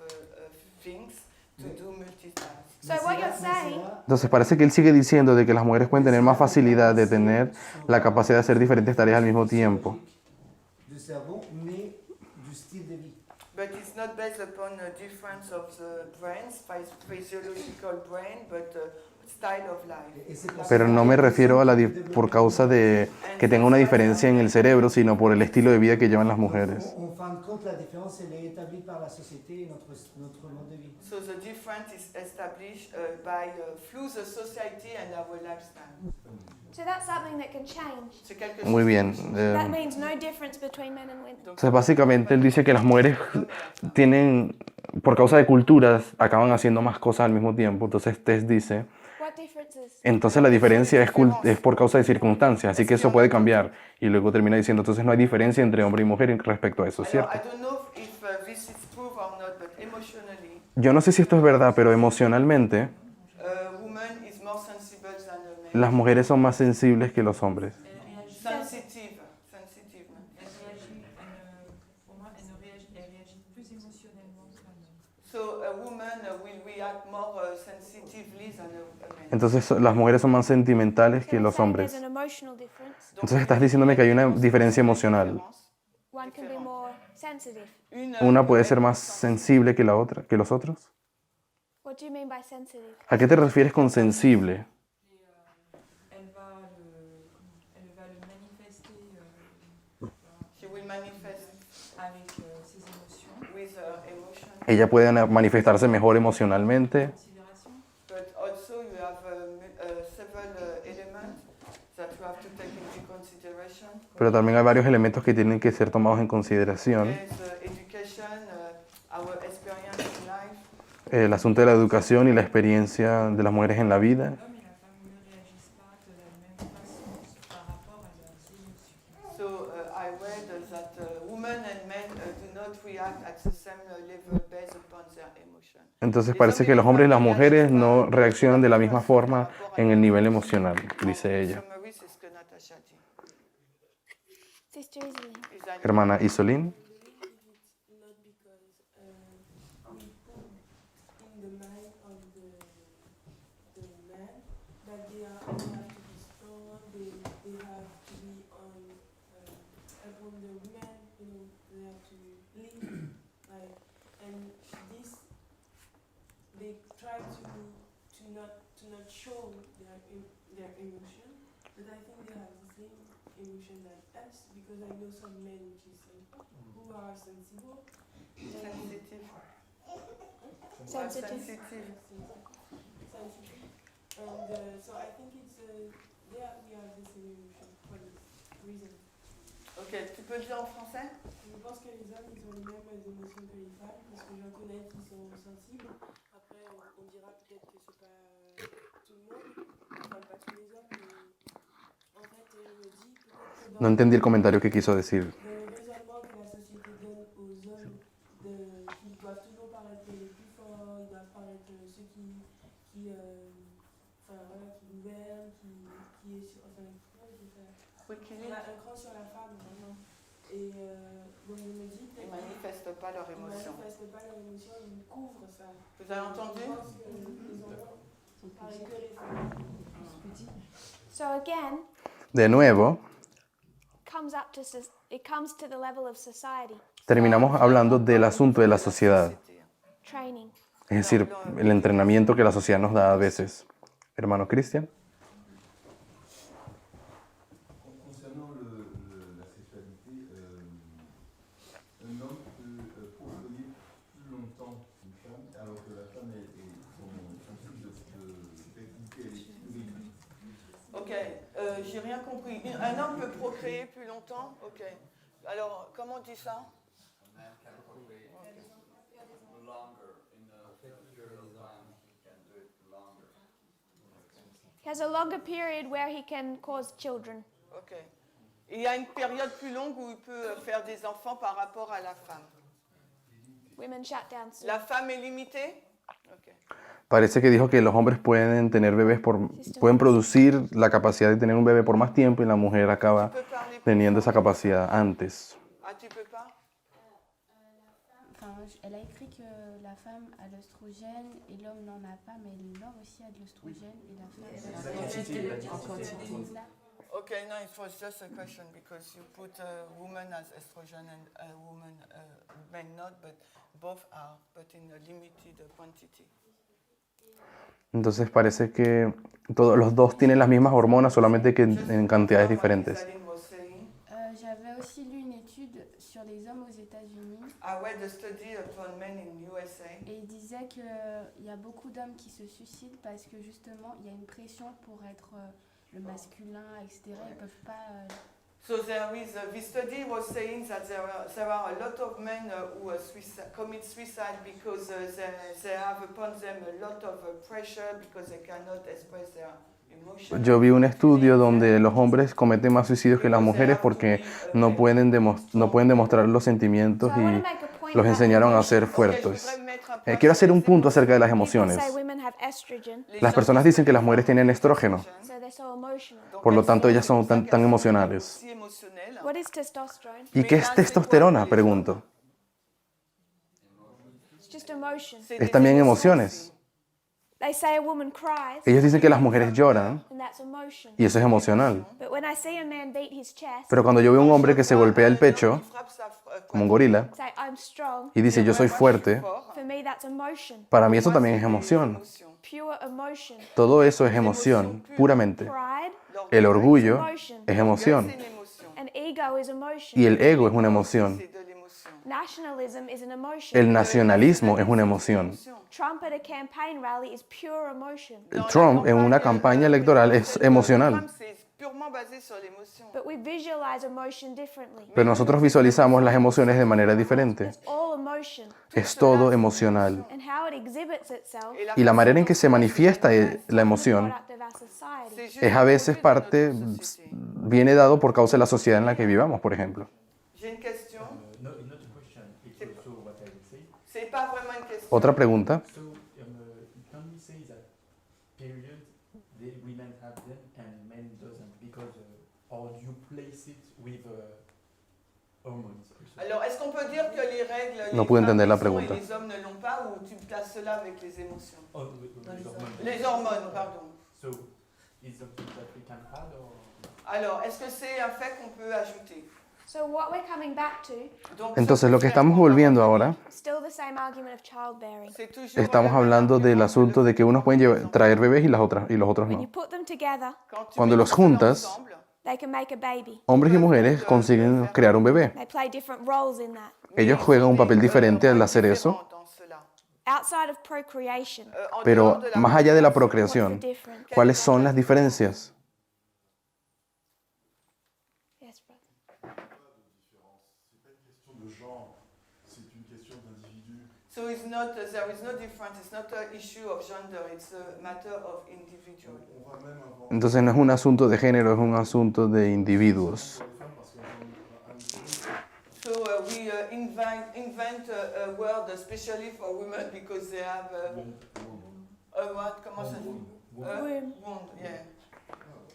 things to do multitask. So what you're saying, Entonces parece que él sigue diciendo de que las mujeres pueden tener más facilidad de tener la capacidad de hacer diferentes tareas al mismo tiempo. Du cerveau, mais du style de vie. But it's not based upon a difference of the brains, physiological brain, but style of life. Et c'est pour Pero ça no me que refiero a développer- por causa de que tenga una diferencia en el cerebro, sino por el estilo de vida que llevan las mujeres. En fin de compte, la différence, elle est établie par la société et notre mode de vie. So the difference is established through the society and our lifestyle. so that's something that can change. C'est quelque chose Muy bien. That means no difference between men and women. Entonces básicamente él dice que las mujeres tienen, por causa de culturas, acaban haciendo más cosas al mismo tiempo. Entonces Tess dice, What differences? entonces la diferencia es por causa de circunstancias, así que eso puede cambiar. Y luego termina diciendo, entonces no hay diferencia entre hombre y mujer respecto a eso, Alors, ¿cierto? I don't know if this is true or not, but emotionally, Yo no sé si esto es verdad, pero emocionalmente woman is more sensible than a man. las mujeres son más sensibles que los hombres. Sensitive, sensitive. Elle réagit, pour moi, elle réagit plus émotionnellement qu'un homme. So So a woman will react more sensitively than a man. Entonces las mujeres son más sentimentales So que you're los saying there's hombres. an emotional difference. Entonces estás diciéndome que hay una diferencia emocional. One can be more sensitive. Una puede ser más sensible que la otra, que los otros. What do you mean by sensitive? ¿A qué te refieres con sensible? Elle va le manifester She will manifest avec ses émotions, with emotion, Ella puede manifestarse mejor emocionalmente, considération. but also you have several elements that you have to take into consideration. pero también hay varios elementos que tienen que ser tomados en consideración. There's education, our experience in life, El asunto de la educación y la experiencia de las mujeres en la vida. L'homme et la femme ne réagissent pas de la même façon par rapport à leurs émotions. So I read that women and men do not react at the same level based upon their emotion. Entonces parece que los hombres y las mujeres no reaccionan de la misma forma en el nivel emocional, dice ella. Summary, c'est ce que Natasha dit. Sister Iselin. Is that Hermana Isolín, Not because we put in the mind of the man that they have to be strong, they have to be on upon the woman, they have to lead, like, and this they try to not show their emotion, but I think they have the same emotion than us because I know some men who are sensible. sensitive? Sensitive. Sensitive. Sensitive. And so I think it's we have the same emotion for this reason. Ok, tu peux le dire en français? Je pense que les hommes ils ont les mêmes émotions que les femmes parce que j'en connais qui sont sensibles. Après on dira peut-être que c'est pas tout le monde, enfin pas tous les hommes, mais en fait je me dis peut-être que no entendí el comentario que quiso decir. le raisonnement que la société donne aux hommes qu'ils doivent toujours paraître les plus forts, ils doivent paraître ceux qui gouvernent, qui est sur, enfin, comment je dis ça, on a un cran sur la femme vraiment. Et donc je me dis Ils ne peut-être manifestent pas leur qu'ils ne émotion. manifestent pas leur émotion, ils couvrent ça. Vous avez entendu? Je pense que les hommes, pareil que les femmes. So again, De nuevo, it comes to the level of society, terminamos hablando del asunto de la sociedad, training. es decir, el entrenamiento que la sociedad nos da a veces. Hermano Cristian. Concernant la sexualité, un homme peut posséder plus longtemps une femme, alors que la femme son cycle de fertilité est plus réduit. Ok, j'ai rien compris. Un homme peut procréer plus longtemps? Ok. Alors, comment on dit ça? A man can procreate longer in a period of time. He can do it longer. He has a longer period where he can cause children. Ok. Il y a une période plus longue où il peut faire des enfants par rapport à la femme. Women shut down soon. La femme est limitée? Ok. Parece que dijo que los hombres pueden tener bebés pueden producir la capacidad de tener un bebé por más tiempo y la mujer acaba teniendo esa capacidad antes. Ah, tu peux pas? Enfin, elle a écrit que la femme a l'œstrogène et l'homme n'en a pas, mais l'homme aussi a de l'œstrogène et la femme a de Okay, no, it was just a question because you put a woman as estrogen and a woman, men not, but both are, but in a limited quantity. Entonces parece que todos los dos tienen las mismas hormonas, solamente que en cantidades diferentes. J'avais aussi lu une étude sur les hommes aux États-Unis I read a study upon men in USA. et il disait qu'il y a beaucoup d'hommes qui se suicident parce que justement il y a une pression pour être le masculin, etc. Ils peuvent pas. So there is this study was saying that there are a lot of men who commit suicide because they have upon them a lot of pressure because they cannot express their emotions. Yo vi un estudio donde los hombres cometen más suicidios que las mujeres porque no pueden demostrar los sentimientos So I want y to make a point los about enseñaron a emotions. ser fuertes. Quiero hacer un punto acerca de las People emociones. say women have estrogen, Las personas dicen que las mujeres tienen estrógeno, so they're so emotional. por lo tanto ellas son tan emocionales. What is testosterone? ¿Y qué es testosterona? Pregunto. It's just emotion. C'est es des también émotions emociones. They say a woman cries, Ellos dicen que las mujeres lloran and that's emotion. y eso es emocional. But when I see a man beat his chest, Pero cuando yo veo a un hombre que se golpea el pecho, Il frappe sa como un gorila, say I'm strong, y dice yo soy fuerte, for me that's emotion. para mí eso también es emoción. Pure emotion. Todo eso es emoción, puramente. Pride El orgullo es emoción C'est une émotion. and ego is emotion. y el ego es una emoción. C'est de l'émotion. Nationalism is an emotion. El nacionalismo es una emoción. Trump at a campaign rally is pure emotion. Trump en una campaña electoral es emocional, Trump, c'est purement basé sur l'émotion. But we visualize emotion differently. pero nosotros visualizamos las emociones de manera diferente. It's all emotion. Es todo emocional. And how it exhibits itself Y la manera en que se manifiesta la emoción product of our society. C'est juste es a veces produit de parte, notre société. viene dado por causa de la sociedad en la que vivamos, por ejemplo. J'ai une question. Not a question, it's also what I would say. C'est pas vraiment une question. Otra pregunta. So, can we say that period, the women have them and men doesn't? Because, or you place it with hormones? Also? Alors, est-ce qu'on peut dire que les règles, No les pude femmes entender la les ont pregunta. et les hommes ne l'ont pas, ou tu places cela avec les émotions? Oh, with hormones. Les hormones, pardon. So, is something that we can add or? Alors, est-ce que c'est un fait qu'on peut ajouter? So what we're coming back to, Donc, Entonces, lo que estamos volviendo ahora, still the same argument of childbearing. c'est toujours estamos le même hablando del argument asunto de que unos pueden traer bebés y los otros When you no. put them together, Quand tu Cuando mets los tout cela juntas, ensemble, they can make a baby. Hombres y mujeres consiguen crear un bebé. They play different roles in that. Ellos juegan un papel diferente al hacer eso, différents dans cela. Outside of procreation, En pero dehors de la más allá de la what's the procreación, difference? ¿cuáles son las diferencias? Yes, brother. De genre, c'est une question d'individu. So it's not, there is no difference. It's not an issue of gender. It's a matter of individual. On va même inventer Entonces no es un asunto de género, es un asunto de individuos. pour les femmes parce qu'elles ont So we invent a word especially for women because they have a what? Comment ça dit? Womb. Wound, yeah.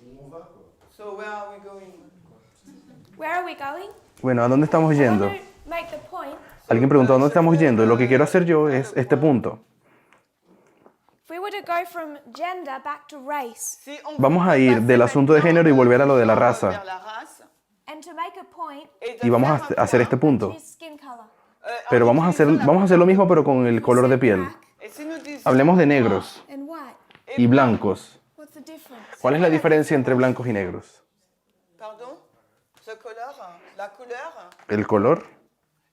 où on va quoi. So where are we going? Where are we going? Bueno, ¿a dónde estamos I yendo? want to make the point. Alguien preguntó, ¿a dónde estamos yendo? Y lo que quiero hacer yo es este punto. If we were to go from gender back to race, Si on Vamos a veut ir passer del asunto de maintenant género y volver a lo de la vers raza. la race, and to make a point, et de Y vamos faire un a hacer point, este punto. choose skin color. Pero vamos a hacer lo mismo, pero con el color de piel. Et si nous disons Hablemos de negros And white. y blancos. What's the difference? ¿Cuál es la diferencia entre blancos y negros? Pardon? The color, la couleur, El color,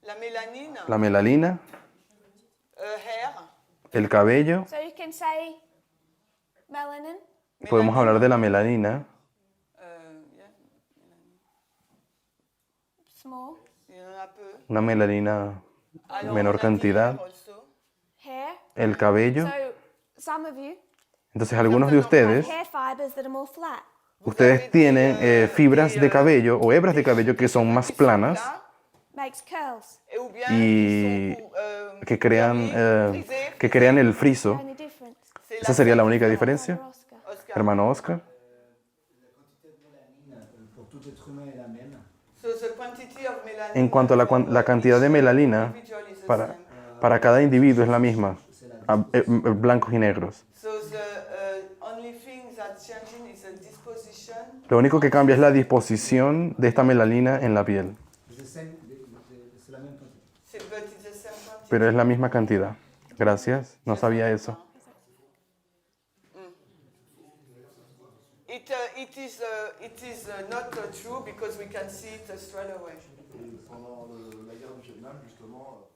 la mélanine, la melanina, hair. el cabello. So you can say melanin, Podemos hablar de la melanina, Yeah, small, il y en a peu. una melanina Alors, menor on a dit cantidad, hair also. hair. el cabello. So some of you Entonces algunos de have ustedes, hair fibers that are more flat. ustedes tienen fibras de cabello o hebras de cabello que son más planas Makes curls. Et ou bien y qui sont, que crean, frisés. que crean el friso. Only difference. C'est Esa sería la única diferencia. Brother Oscar. Oscar. Hermano Oscar. La quantité de mélanine pour tout être humain est la même. So the quantity of melanine En cuanto a la cantidad de melanina individual is the para, same. para cada individuo es la misma, blancos y negros. So the only thing that's changing is the disposition. Lo único que cambia es la disposición de esta melanina en la piel, C'est la même quantité. But it's the same quantity. pero es la misma cantidad. Gracias, no sabía eso. It is not true because we can see it straight away. Et pendant la guerre du Vietnam, justement,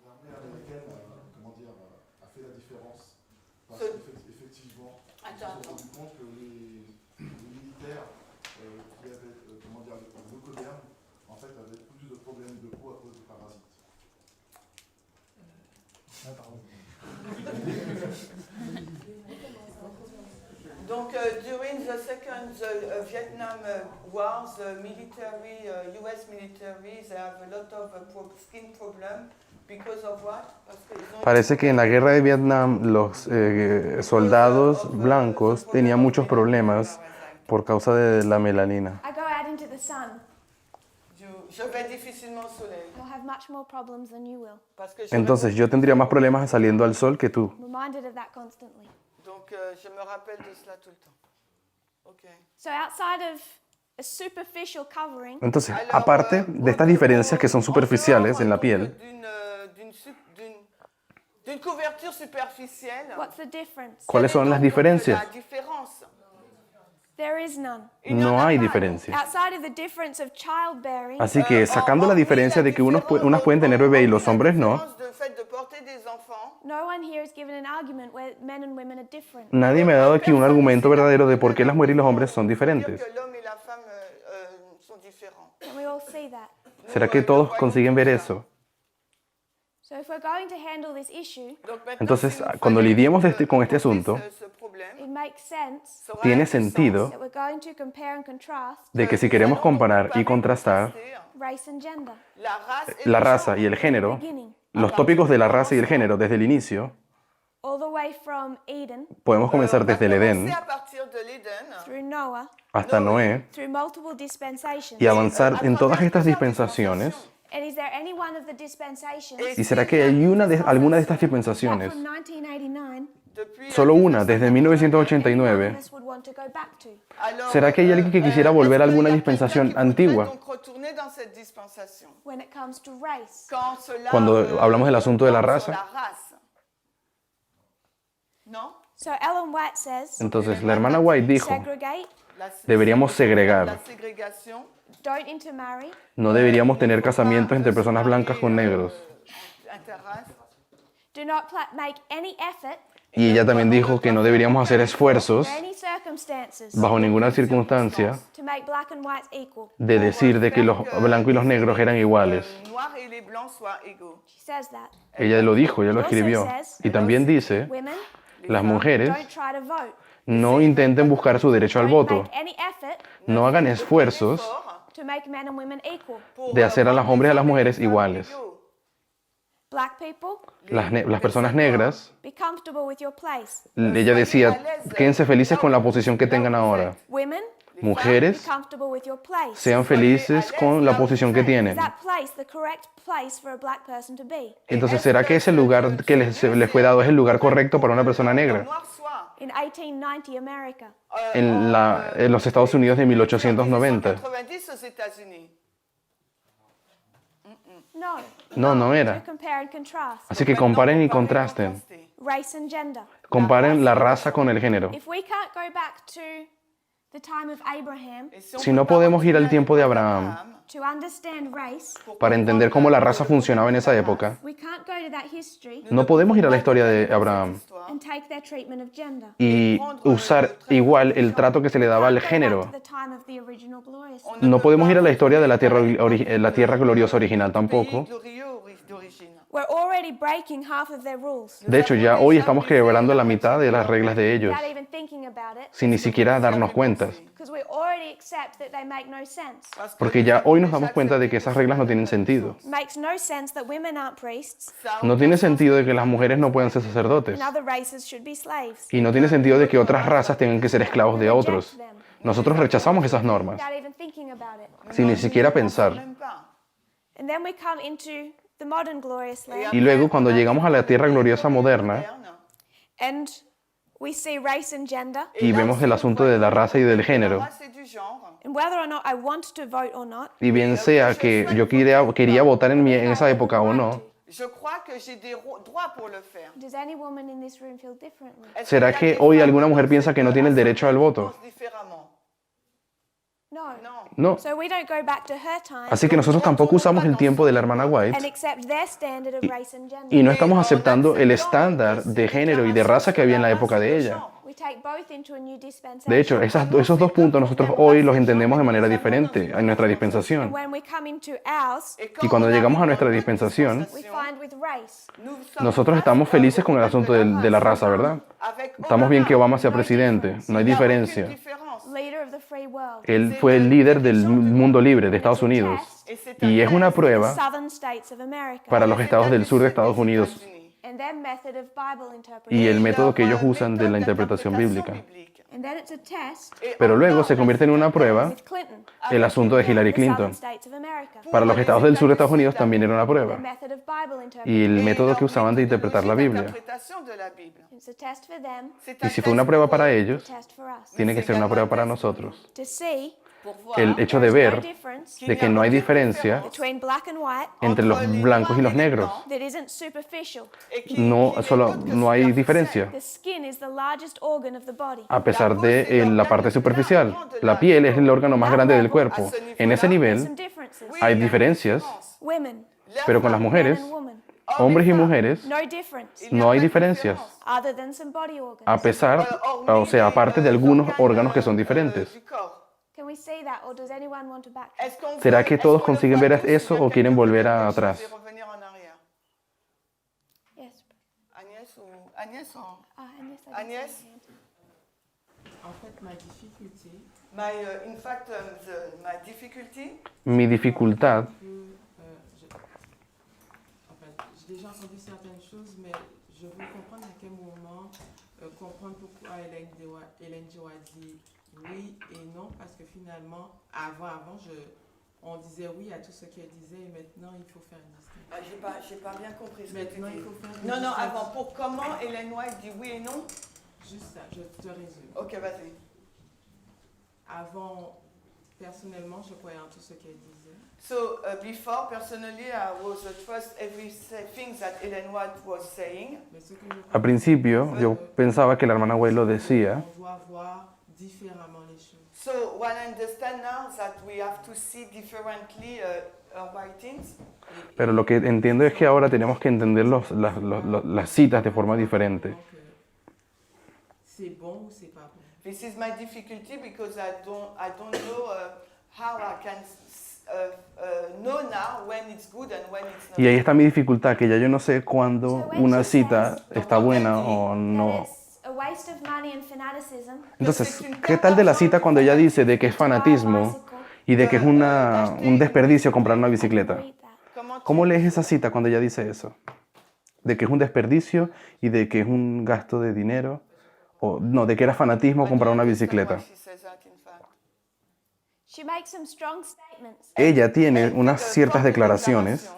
l'armée américaine a fait la différence. Parce qu'effectivement, ils se sont rendus compte que les militaires qui avaient le coderme, en fait, avaient plus de problèmes de peau à cause des parasites. Donc, during the second Vietnam War, the military, US military, they have a lot of skin problem because of what? Parce qu'ils ont Parece que en la guerra de Vietnam los soldados blancos tenían muchos problemas por causa de la melanina. I go out into the sun. you je vais difficilement au soleil. You'll have much more problems than you will. Parce que je Entonces yo tendría más problemas saliendo al sol que tú. I'm reminded of that constantly. Donc, je me rappelle de cela tout le temps. Ok. So outside of a superficial covering, Entonces, aparte de estas diferencias que son superficiales en la piel, d'une couverture superficielle, what's the difference? ¿cuáles son las diferencias? la différence. There is none. No hay diferencia. Outside of the difference of childbearing, Así que sacando la diferencia de que unas pueden tener bebé y los hombres no, Le fait de porter des enfants, no one here is given an argument where men and women are different. nadie me ha dado aquí un argumento verdadero de por qué las mujeres y los hombres son diferentes. que l'homme et la femme sont différents. Can we all see that? ¿Será que todos consiguen ver eso? So if we're going to handle this issue, Donc maintenant, Entonces, si nous cuando fallait lidiemos que con este on puisse, asunto, ce problème, it makes sense ça aura tiene du sens sentido that we're going to compare and contrast de que si queremos comparar y contrastar race and gender. la race et la le raza genre. y el género, Beginning, los tópicos de la raza y el género desde el inicio, all the way from Eden podemos comenzar On va desde el Edén commencer à partir de l'Éden, through Noah, hasta Noé through multiple dispensations. y avanzar en todas estas dispensaciones. And is there any one of the dispensations ¿Y será que hay alguna de estas that dispensaciones, from 1989 depuis solo una desde any one 1989, of us would want to go back to? alors, ¿será que hay alguien que quisiera volver a est-ce qu'il alguna y a quelqu'un dispensación qui voudrait antigua? donc retourner dans cette dispensation? When it comes to race, Quand cela, Cuando hablamos del asunto de la porte sur raza. la race. Non? so Ellen White says, Entonces la hermana White dijo, segregate, deberíamos segregar, La ségrégation, don't intermarry, no deberíamos tener casamientos entre personas blancas con negros. interrace. do not make any effort Y ella también dijo que no deberíamos hacer esfuerzos, or any circumstances bajo ninguna circunstancia, to make black and white equal. de decir de que los blancos y los negros eran iguales. Noirs et les blancs soient égaux. She says that. Ella lo dijo, ella lo escribió. Y también dice, Women, las mujeres don't try to vote. no intenten buscar su derecho al Don't voto, make any effort no hagan esfuerzos to make men and women equal. de hacer a los hombres y a las mujeres iguales. Black people, Las personas negras, be comfortable with your place. ella decía, quédense felices con la posición que tengan ahora. Women, be Mujeres, comfortable with your place. sean felices con la posición que Is tienen. that place the correct place for a black person to be? Entonces, ¿será que ese lugar que les fue dado es el lugar correcto para una persona negra? Noir soit. In 1890 America, En los Estados Unidos de 1890. 90 aux États-Unis. no. No To era. compare and contrast. Así que comparen y contrasten. Race and gender. Comparen la raza con el género. If we can't go back to the time of Abraham Si no podemos ir al tiempo de Abraham to understand race, para entender cómo la raza funcionaba en esa época, we can't go to that history no podemos ir a la historia de Abraham and take their treatment of gender. y usar igual el trato que se le daba al género. To the time of the original glorious. No podemos ir a la historia de la tierra gloriosa original tampoco. d'origine. We're already breaking half of their rules De hecho, ya hoy estamos quebrando la mitad de las reglas de ellos, without even thinking about it, sin ni siquiera darnos cuenta. because we already accept that they make no sense. Porque ya hoy nos damos cuenta de que esas reglas no tienen sentido. Makes no sense that women aren't priests No tiene sentido de que las mujeres no puedan ser sacerdotes. and other races should be slaves. Y no tiene sentido de que otras razas tengan que ser esclavos de otros. Reject them Nosotros rechazamos esas normas, without even thinking about it. sin ni siquiera pensar. Même pas. And then we come into the modern glorious land Y luego, cuando llegamos a la tierra gloriosa moderna and we see race and gender y vemos el asunto de la raza y del género, Race et du genre. and whether or not I want to vote or not, y bien sea que yo quería votar en esa época o no, Je crois que j'ai des droits pour le faire. does any woman in this room feel differently? Est-ce ¿será qu'il y a que des hoy femmes alguna mujer piensa que no tiene el derecho al voto? qui pensent différemment? No. Non. No. So we don't go back to her time Así que nosotros tampoco usamos el tiempo de la hermana and White accept their standard of race and gender. y no estamos aceptando el estándar de género y de raza que había en la época de ella. We take both into a new dispensation. De hecho, esos dos puntos nosotros hoy los entendemos de manera diferente en nuestra And dispensación. when we come into ours, Y cuando llegamos a nuestra dispensación, we find with race, Nous sommes nosotros estamos felices con el asunto de la raza, ¿verdad? avec Estamos bien que Obama sea presidente, no hay Il y a aucune diferencia. différence. leader of the free world. Él fue el líder del mundo libre de Estados Unidos Et c'est y es una The prueba southern states of America. para los estados del sur de Estados Unidos. and their method of Bible y interpretation. el método que ellos Leur usan de la méthode interpretación d'interprétation bíblica. biblique. And then it's a test Et Pero luego encore, se convierte en una prueba with Clinton. el asunto de Hillary The southern Clinton. states of America. Para los estados del sur de Estados Unidos también era una Their prueba. method of Bible Y interpretation. el método que usaban de interpretar la Biblia. Interprétation de la Bible. It's a test for them, C'est Y un si fue una test prueba pour para eux, ellos, a test for us. tiene que ser una prueba para nosotros. To see pour voir El hecho de there's no ver difference de que no hay diferencia between black and white entre los blancos y los negros. that isn't superficial. et qui- No, qui n'est solo, autre que no hay superficiel. diferencia. The skin is the largest organ of the body. A pesar de la parte superficial, la piel es el órgano más grande del cuerpo. En ese There's nivel some differences. Oui, hay il y a une diferencias, différence. Women, pero con las mujeres, men and women, hombres y mujeres, no difference. no hay diferencias. Other than some body organs. A pesar, o sea, aparte de algunos órganos que son diferentes. Du corps. Can we see that, or does anyone want to back? Est-ce qu'on ¿Será veut- que est-ce todos qu'on le consiguen voit ver tous, eso ou bien o quieren quelqu'un volver veut quelque atrás? chose et revenir en arrière? Yes. Agnès ou Agnès en- Agnès, Agnès? En fait, ma difficulté, In fact, my difficulty, Mi dificultad, j'ai déjà entendu certaines choses, mais je veux comprendre à quel moment, comprendre pourquoi Hélène G. a dit oui et non, parce que finalement, avant, on disait oui à tout ce qu'elle disait, et maintenant, il faut faire une distinction. j'ai pas bien compris ce que tu Maintenant, il dis. faut faire une Non, non, distinction. avant, pour comment Hélène White dit oui et non? Juste ça, je te résume. Ok, vas-y. Avant, personnellement, je croyais en tout ce qu'elle disait. So, before, personally, I was trust everything that Hélène White was saying. Mais ce que je al principio, yo pensaba que la hermana White lo decía, on doit voir différemment les choses. So, what I understand now that we have to see differently her writings. pero lo que entiendo es que ahora tenemos que entender las citas de forma diferente. Donc, c'est bon ou c'est pas bon. This is my difficulty because I don't know how I can know now when it's good and when it's not. Y ahí está mi dificultad, que ya yo no sé cuándo una cita está buena o That no. it's a waste of money and fanaticism. Entonces, ¿qué tal de la cita cuando ella dice de que es fanatismo y de que es un desperdicio comprar una bicicleta? Read that. Comment tu- ¿Cómo lees esa cita cuando ella dice eso? De que es un desperdicio y de que es un gasto de dinero. O no, de que era fanatismo comprar una bicicleta. She says that, in fact. She makes some strong statements Ella tiene unas ciertas declaraciones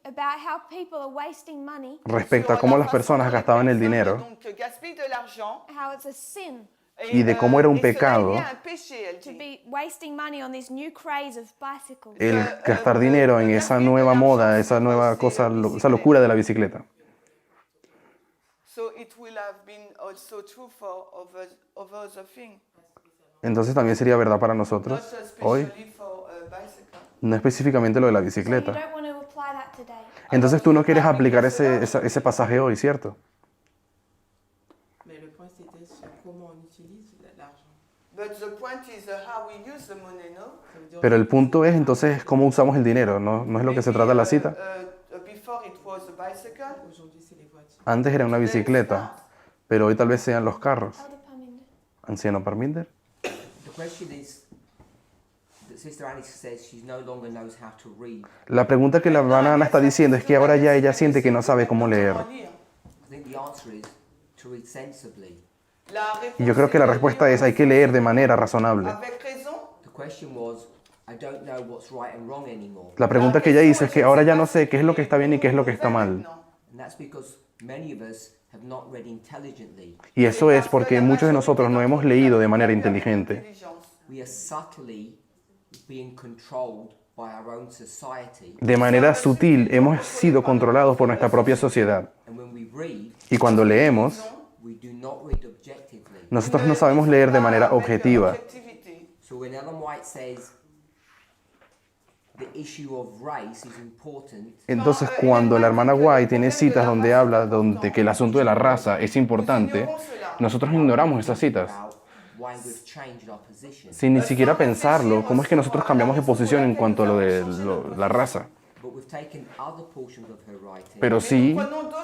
about how people are wasting money, respecto a cómo las personas gastaban el dinero Donc, gaspillent de l'argent. how it's a sin y de cómo era un et cela est pecado bien un péché, elle to dit. be wasting money on this new craze of bicycles. el gastar dinero en esa nueva moda, esa nueva cosa, esa locura de la bicicleta. So it will have been also true for other things. Entonces también sería verdad para Not nosotros hoy, especially for bicycle. no específicamente lo de la So you bicicleta. don't want to apply that today. Entonces tú no quieres aplicar ese pasaje hoy, ¿cierto? Mais le point, c'était sur comment on utilise l'argent. But the point is how we use the money, no? Ça veut dire Pero el punto es entonces cómo usamos el dinero, ¿no es lo que se trata en la cita? Before it was a bicycle. aujourd'hui, c'est les voitures. Antes era una bicicleta, pero hoy tal vez sean los carros. Elder Parminder. Anciano Parminder. The question is that Sister Annie says she no longer knows how to read. La pregunta que la hermana Ana está diciendo es que ahora ya ella siente que no sabe cómo leer. I think the answer is to read sensibly. Y yo creo que la respuesta es hay que leer de manera razonable. Avec raison. The question was, I don't know what's right and wrong anymore. La pregunta que ella hizo es que ahora ya no sé qué es lo que está bien y qué es lo que está mal. And that's because many of us have not read intelligently. Y eso es porque muchos de nosotros no hemos leído de manera inteligente. We are subtly being controlled by our own society. De manera sutil hemos sido controlados por nuestra propia sociedad. And when we read, Y cuando leemos, we do not read objectively. nosotros no sabemos leer de manera objetiva. So when Ellen White says the issue of race is important, Entonces, cuando la hermana White tiene citas donde habla de que el asunto de la raza es importante, nosotros ignoramos esas citas. about why we've changed our position. Sin ni siquiera pensarlo, cómo es que nosotros cambiamos de posición en cuanto a lo de la raza. But we've taken other portions of her writing Pero sí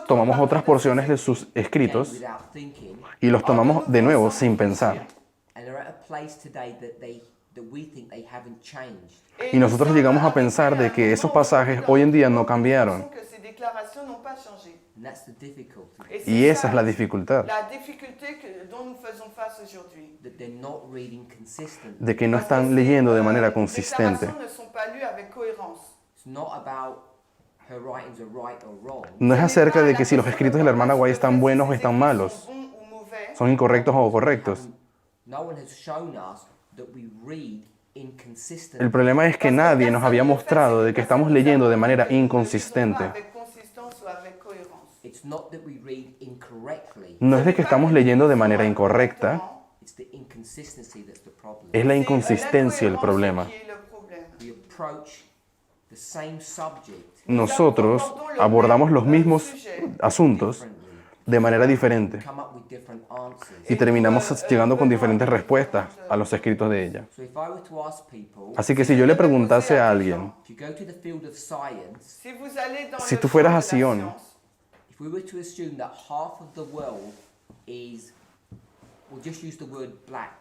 tomamos otras porciones de sus escritos without thinking, y los tomamos de nuevo sin pensar. and they're at a place today that we think they haven't changed. Y nosotros llegamos a pensar de que esos pasajes hoy en día no cambiaron. Que ces déclarations n'ont pas changé. And that's the difficulty, Et Y c'est esa es la dificultad, la difficulté dont nous faisons face aujourd'hui. that they're not reading consistently. de que no Parce que están ces, leyendo de manera les consistente. déclarations ne sont pas lues avec cohérence. It's not about her writings are right or wrong. No es acerca de que si los escritos de la hermana White están buenos o están malos, son incorrectos o correctos. No one has shown us that we read inconsistently. El problema es que nadie nos había mostrado de que estamos leyendo de manera inconsistente. Avec consistance ou avec cohérence. It's not that we read incorrectly. No es de que estamos leyendo de manera incorrecta, It's the inconsistency that's the problem. es la C'est inconsistencia el l'incohérence problema. qui est le problème. We approach the same subject Nosotros abordamos los mismos asuntos differently, de manera diferente come up with different answers. y terminamos llegando con diferentes respuestas a los escritos de ella. So if I were to ask people, Así que si yo le preguntase a alguien, if you go to the field of science, Si vous allez dans Si le tú fueras champ a de la Sion, science, if we were to assume that half of the world is, we'll just use the word black,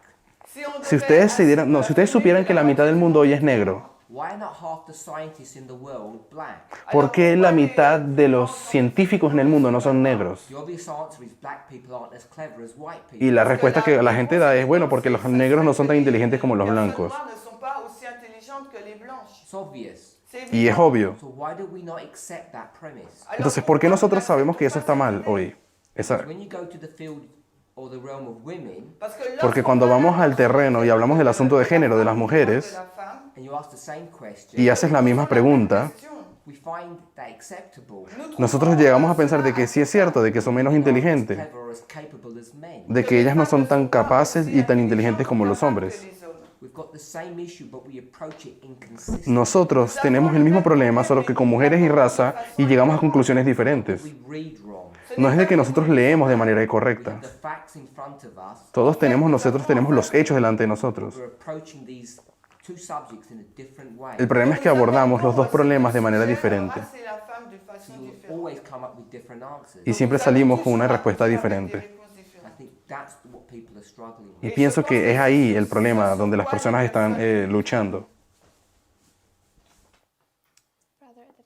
si on si devait ustedes se dieran, no, si ustedes assumer supieran que que la mitad del mundo hoy es negro, why are not half the scientists in the world black? ¿por qué la mitad de los científicos en el mundo no son negros? The obvious answer is black people aren't as clever as white people. Y la respuesta que la gente da es, bueno, porque los negros no son tan inteligentes como los Les blancos. personnes noires ne sont pas aussi intelligentes que les blanches. It's obvious. C'est Y es évident. obvio. So why do we not accept that premise? Alors, Entonces, ¿por qué pourquoi nosotros on sabemos que n'accepte eso está pas mal cette idée? hoy? Esa- When you go to the field or the realm of women Parce que Porque lorsqu'on cuando va vamos al terreno y hablamos del asunto de género de las mujeres de la femme, and you ask the same question, y haces la misma pregunta, we find that acceptable. nosotros llegamos a pensar de que sí es cierto, de que son menos inteligentes, Clever or as capable as men. de que ellas no son tan capaces y tan inteligentes como los hombres. We've got the same issue, but we approach it inconsistently. Nosotros tenemos el mismo problema, solo que con mujeres y raza, y llegamos a conclusiones diferentes. We read wrong. No es de que nosotros leemos de manera We incorrecta. have the facts in front of us. Nosotros tenemos los hechos delante de nosotros. We're approaching these two subjects in a different way. El problema es que abordamos los dos problemas de manera diferente. C'est la femme de façon You'll différente. always come up with different answers. Y siempre salimos con una respuesta Avec des diferente. réponses différentes. I think that's what people are struggling Y with. pienso que es ahí el problema donde las personas están luchando. Brother at the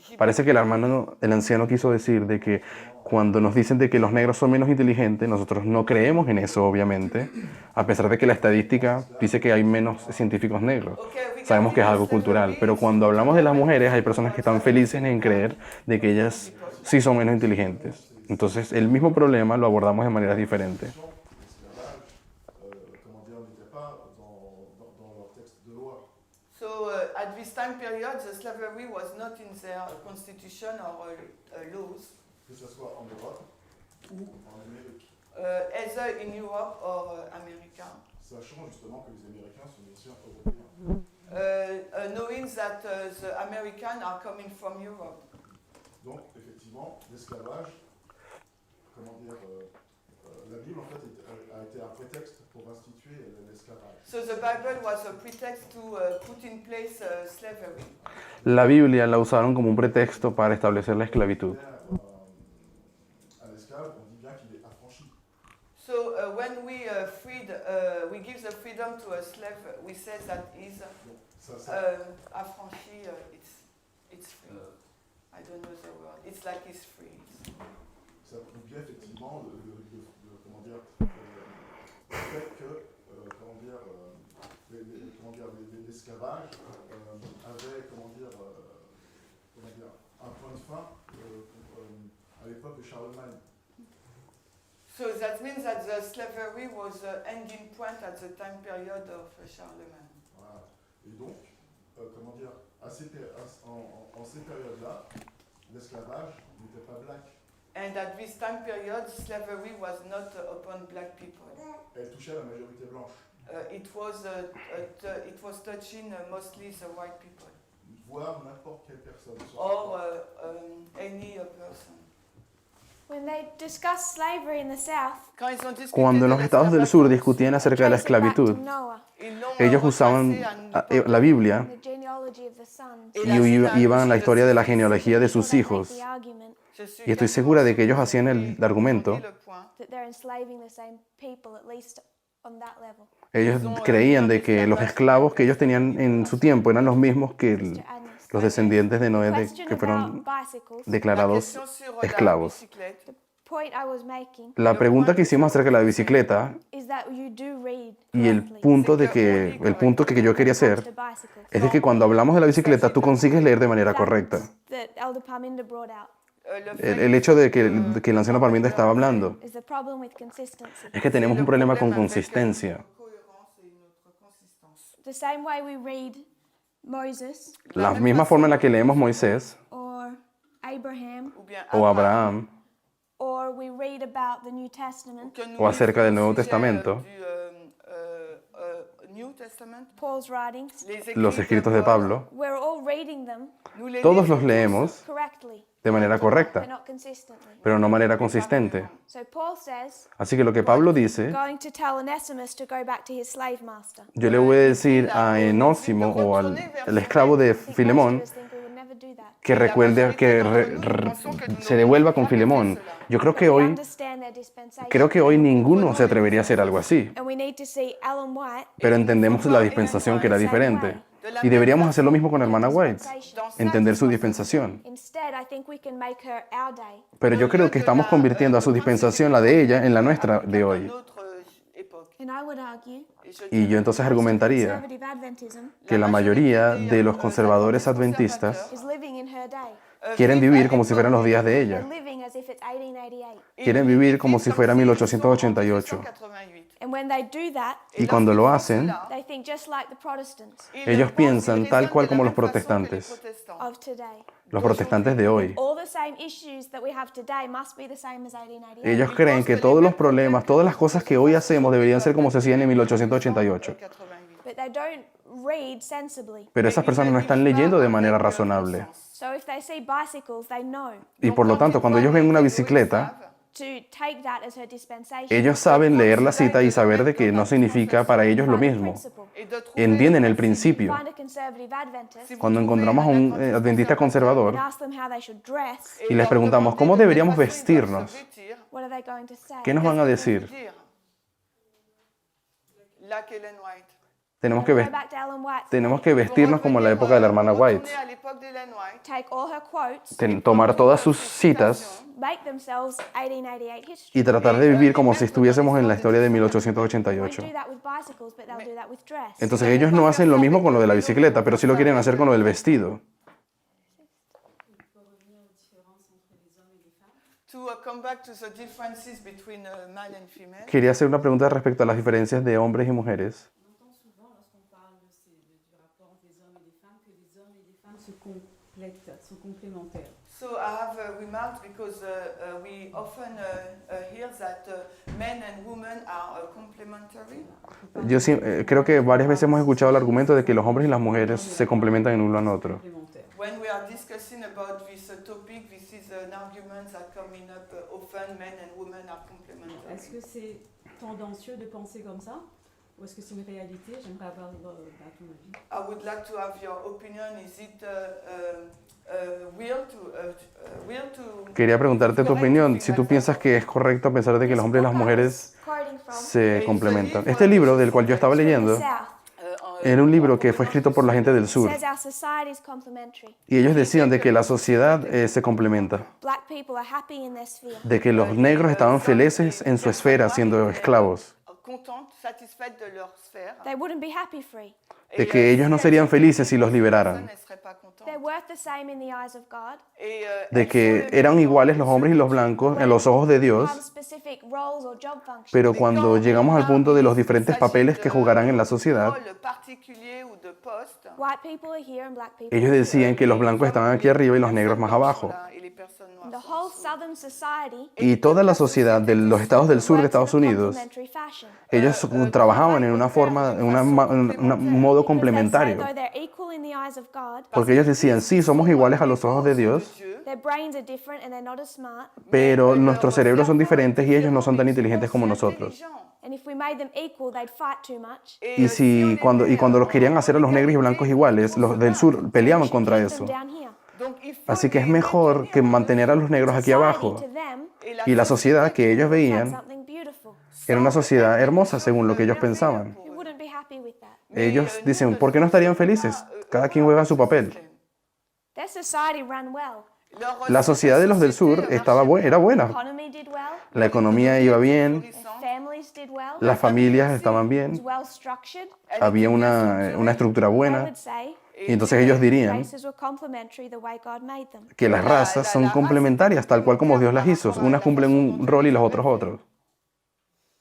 back. Parece que el anciano quiso decir de que cuando nos dicen de que los negros son menos inteligentes, nosotros no creemos en eso, obviamente, a pesar de que la estadística dice que hay menos científicos negros. Sabemos que es algo cultural, pero cuando hablamos de las mujeres hay personas que están felices en creer de que ellas sí son menos inteligentes. Entonces, el mismo problema lo abordamos de maneras diferentes. Comment dire, n'était pas dans leur texte de loi. So at this time period, the slavery was not in their constitution or laws, Que ce soit en Europe ou en Amérique. either in Europe or America. Sachant justement que les Américains sont bien sûr européens. Knowing that the Americans are coming from Europe. Donc, effectivement, l'esclavage, comment dire, la Bible en fait a été un prétexte pour instituer l'esclavage. So the Bible was a pretext to put in place slavery. La Biblia la usaron como un pretexto para establecer la esclavitud. À l'esclave, on dit bien qu'il est affranchi. So when we we give the freedom to a slave, we say that he's Donc, ça, affranchi. It's free. I don't know the word. It's like he's free. ça prouve bien effectivement comment dire, le fait que comment dire, l'esclavage avait comment dire, un point de fin à l'époque de Charlemagne. So that means that the slavery was the ending point at the time period of Charlemagne. Voilà. Et donc, comment dire, en ces périodes-là, l'esclavage n'était pas black. And at this time period, slavery was not upon black people. Elle touchait la majorité blanche, It was touching mostly the white people voire n'importe quelle personne. or any person. When they discussed slavery in the South, Quand ils ont discuté Cuando en de los estados del sur l'esclavage, discutían acerca de la traced it back to esclavitud, Noah ils l'ont ellos retracé usaban à une la Biblia and the genealogy of the sons. Et y la généalogie iban la de historia de la sus fils. genealogía de sus They make hijos. the argument Je suis Y estoy quasiment segura de que ellos sûre hacían el qu'ils ont argumento dit le point that they're enslaving the same people, at least on that level. Ellos creían de que los esclavos que ellos tenían en su tiempo eran los mismos que los descendientes de Noé Question que fueron about bicycles. La declarados question sur la esclavos. bicyclette. Point I was making La pregunta que hicimos acerca de la bicicleta is that you do read y el correctly punto que yo quería when it comes hacer to bicycles. es de que cuando hablamos de la bicicleta tú consigues leer de manera correcta. That Elder Parminder brought out El hecho de que el anciano Parminder estaba hablando is the problem with consistency. es que tenemos un problema con consistencia. The same way we read Moses La misma forma en la que leemos Moisés or Abraham Ou bien o Abraham or we read about the New Testament, que nous o acerca del Nuevo lisons au sujet, Testamento, du New Testament, Paul's writings, los escritos de Pablo, we're all reading them nous les todos los lisons leemos correctly, de manera but correcta, not consistently. pero no de manera consistente. So Paul says, Así que lo que Pablo dice, going to tell Onesimus to go back to his slave master. yo le voy a decir a Enósimo o al esclavo de Filemón Most of us think we would never do that. que recuerde que se devuelva con Filemón. Yo creo que We hoy understand their dispensation. Creo que hoy ninguno se atrevería a hacer algo así, And we need to see Ellen White pero entendemos la dispensación que era diferente. Y deberíamos hacer lo mismo con la hermana White, entender su dispensación. Instead, I think we can make her our day. Pero yo creo que estamos convirtiendo a su dispensación, la de ella, en la nuestra de hoy. notre époque. And I would argue Et je Y yo entonces argumentaría conservative Adventism que la mayoría de los conservadores adventistas is living in her day. quieren vivir como si fueran los días de They're ella. living as if it's 1888. Quieren vivir como si fuera 1888. 1888. And when they do that, Y cuando lo hacen, they think just like the Protestants ellos piensan tal cual como los protestantes, of today. los protestantes de hoy. All the same issues that we have today must be the same as 1888. Ellos creen que todos los problemas, todas las cosas que hoy hacemos deberían ser como se hacían en 1888. But they don't read sensibly. Pero esas personas no están leyendo de manera razonable. So if they see bicycles, they know Y por lo tanto, cuando ellos ven una bicicleta, to take that as her dispensation. ellos saben leer la cita y saber de que no significa para ellos lo mismo. Entienden el principio. Find a conservative Adventist Cuando encontramos a un adventista conservador and ask them how they should dress, y les preguntamos cómo deberíamos vestirnos, what are they going to say? ¿qué nos van a decir? La Ellen White. Tenemos que, Go ves- back to Ellen White. tenemos que vestirnos como en la época de la hermana White. Retourner à l'époque d'Ellen White. Take all her quotes, Tomar todas sus citas make themselves 1888 history. y tratar de vivir como si estuviésemos en la historia de They won't 1888. do that with bicycles, but they'll do that with dress. Entonces ellos no hacen lo mismo con lo de la bicicleta, pero sí lo quieren hacer con lo del vestido. To come back to the differences between male and female. Quería hacer una pregunta respecto a las diferencias de hombres y mujeres. Se complètent, sont complémentaires. So I have remarked because we often hear that men and women are complementary. Yo creo que varias veces hemos escuchado el argumento de que los hombres y las mujeres se complementan en uno al otro. Complémentaires. When we are discussing about this topic, this is an argument that coming up often. Men and women are complementary. Est-ce que c'est tendancieux de penser comme ça? Ou est-ce que c'est une réalité? J'aimerais avoir ton avis. I would like to have your opinion. Is it real to Quería preguntarte tu opinión, si tú piensas que es correcto pensar de que los hombres y las mujeres Quoting from se complementan. Este libro del cual yo estaba leyendo the South era un libro que fue escrito por la gente del sur says our society is complementary. y ellos decían de que la sociedad se complementa, Black people are happy in their sphere. de que los negros estaban felices en su esfera siendo esclavos, contentes, satisfaites de leur sphère? They wouldn't be happy free. de que ellos no serían felices si los liberaran, Ne seraient pas contentes. They're worth the same in the eyes of God. Et, de que eran iguales los hombres y los blancos en los ojos de Dios, Have specific roles or job functions. pero cuando llegamos al punto de los diferentes papeles que jugarán en la sociedad, rôle particulier ou de poste, White people are here and black people. ellos decían que los blancos estaban aquí arriba y los negros más abajo. et les personnes The noires. whole southern society Y toda la sociedad de los estados del sur de works in Estados a Unidos, complementary fashion. ellos trabajaban en una forma, en un modo Because they say, complementario. though they're equal in the eyes of God, Porque ellos decían, sí, somos iguales a los ojos de Dios, their brains are different and they're not as smart. pero nuestros cerebros son diferentes y ellos no son tan inteligentes como nosotros. And if we made them equal, they'd fight too much. Y cuando los querían hacer a los negros y blancos iguales, los del sur peleaban contra Keep eso. them down here. Donc, il faut Así que es mejor que mantener a los negros aquí abajo. Society to them Y la sociedad que ellos had veían something beautiful. era una sociedad hermosa según lo que ellos pensaban. It would Ellos dicen, ¿por qué no estarían felices? Cada quien juega su papel. Their society ran well. La sociedad de los del sur era buena. Economy did well. La economía iba bien, Their families did well. las familias estaban It bien, was well structured. había una estructura I buena. would say Y entonces ellos dirían races were complementary the way God made them. que las razas son complementarias, tal cual como Dios las hizo. Unas cumplen un rol y los otros otros.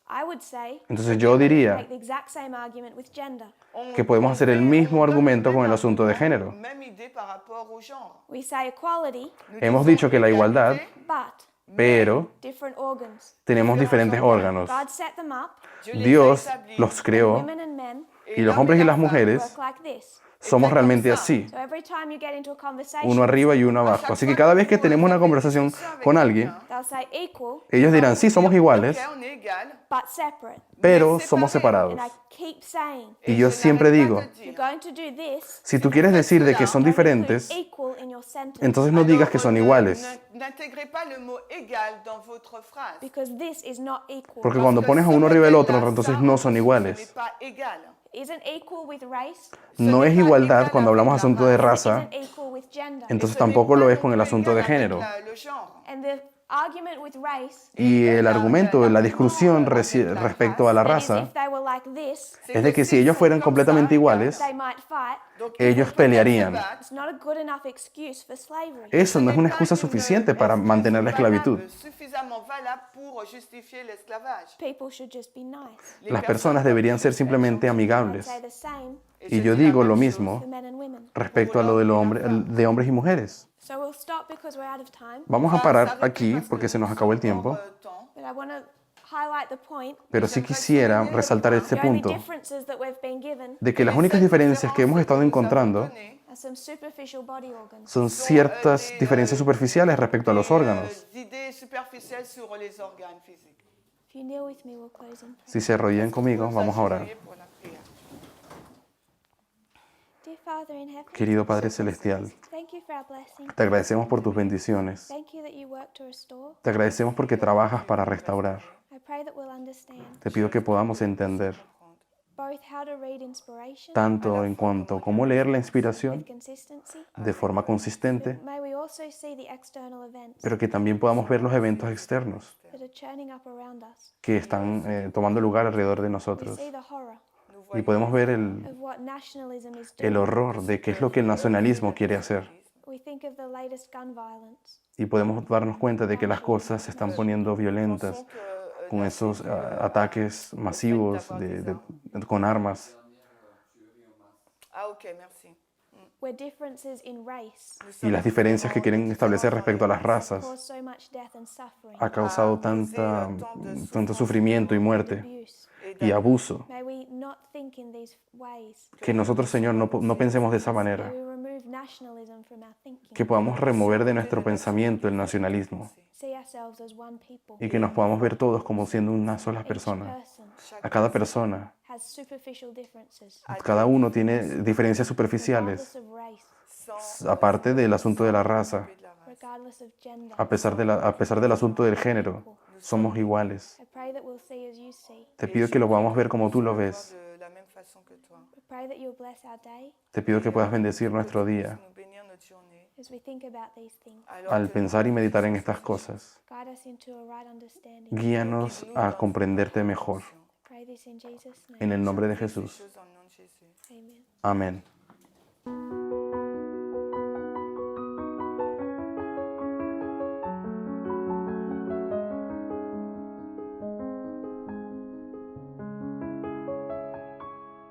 I would say Entonces yo diría make the exact same argument with gender. que podemos hacer el mismo argumento con el asunto de género. Même idée par rapport au genre. We say equality, Hemos dicho que la igualdad, but pero different organs. tenemos diferentes órganos. God set them up, Dios los creó women and men y los hombres y las mujeres work like this. somos realmente así, So every time you get into a conversation, uno arriba y uno abajo. Así que cada vez que tenemos una conversación con alguien, they'll say equal, ellos dirán, sí, somos iguales, Ok, on est égal. but separate. pero somos separados. And I keep saying, Y yo siempre digo, if you're going to do this, si tú quieres decir de que son diferentes, equal in your sentence, entonces no digas que son iguales. N'intégrez pas le mot égal dans votre phrase. because this is not equal. Porque cuando pones a uno arriba del otro, entonces no son Ce n'est iguales. pas égal. Isn't equal with race, No es igualdad cuando hablamos de asunto de raza, isn't equal with gender. entonces tampoco lo es con el asunto de género. Le genre. And the argument with race Y el argumento, la discusión respecto a la is raza if they were like this, es de que si ellos fueran completamente iguales, they might fight. ellos pelearían. It's not a good enough excuse for slavery. Eso no es una excusa suficiente para mantener la esclavitud. Suffisamment valable pour justifier l'esclavage. People should just be nice. Las personas deberían ser simplemente I'd amigables. say the same Y yo digo lo mismo for men and women. respecto a lo de hombres y mujeres. So we'll stop because we're out of time. Vamos a parar aquí porque se nos acabó el tiempo, But I want to highlight the point. pero sí quisiera resaltar este The only punto differences that we've been given de que las únicas diferencias que hemos estado encontrando are some superficial body organs. son ciertas diferencias superficiales respecto a los órganos. Idées superficielles sur les organes physiques. If you kneel with me, we'll close in prayer. Si se arrodillan conmigo, vamos a orar. Pour la prière. Dear Father in heaven, Querido Padre Celestial, thank you for our blessing. te agradecemos por tus bendiciones. Thank you that you work to restore. Te agradecemos porque trabajas para restaurar. I pray that we'll understand Te pido que podamos entender both how to read inspiration tanto en cuanto a cómo leer la inspiración with consistency. de forma consistente, May we also see the external events pero que también podamos ver los eventos externos that are churning up around us. que están tomando lugar alrededor de We nosotros. see the horror Y podemos ver of what nationalism is el doing. horror de qué es lo que el nacionalismo quiere hacer. We think of the latest gun violence. Y podemos darnos cuenta de que las cosas se están poniendo violentas con esos ataques masivos con armas. Ah, ok, merci. Where differences in race Y las diferencias que quieren establecer respecto a las razas cause so much death and suffering, ha causado tanto sufrimiento y muerte abuse. y abuso, May we not think in these ways. que nosotros, Señor, no pensemos de esa May manera, we remove nationalism from our thinking. que podamos remover de nuestro pensamiento el nacionalismo See ourselves as one people. y que nos podamos ver todos como siendo una sola Each persona. person A cada persona, has superficial differences, cada uno tiene diferencias superficiales, regardless of race, aparte del asunto de la raza, regardless of gender. a pesar del asunto del género, somos iguales. I pray that we'll see as you see. Te pido que lo podamos ver como tú lo ves. De la même façon que toi. I pray that you'll bless our day Te pido que puedas bendecir nuestro día Nous bénir notre journée. as we think about these things. Alors al que pensar y meditar en estas cosas. Guide us into a right understanding. Guíanos a comprenderte mejor. I pray this in Jesus' name. En el nombre de Jesús. choses en nom de Jésus. Amen. Amén.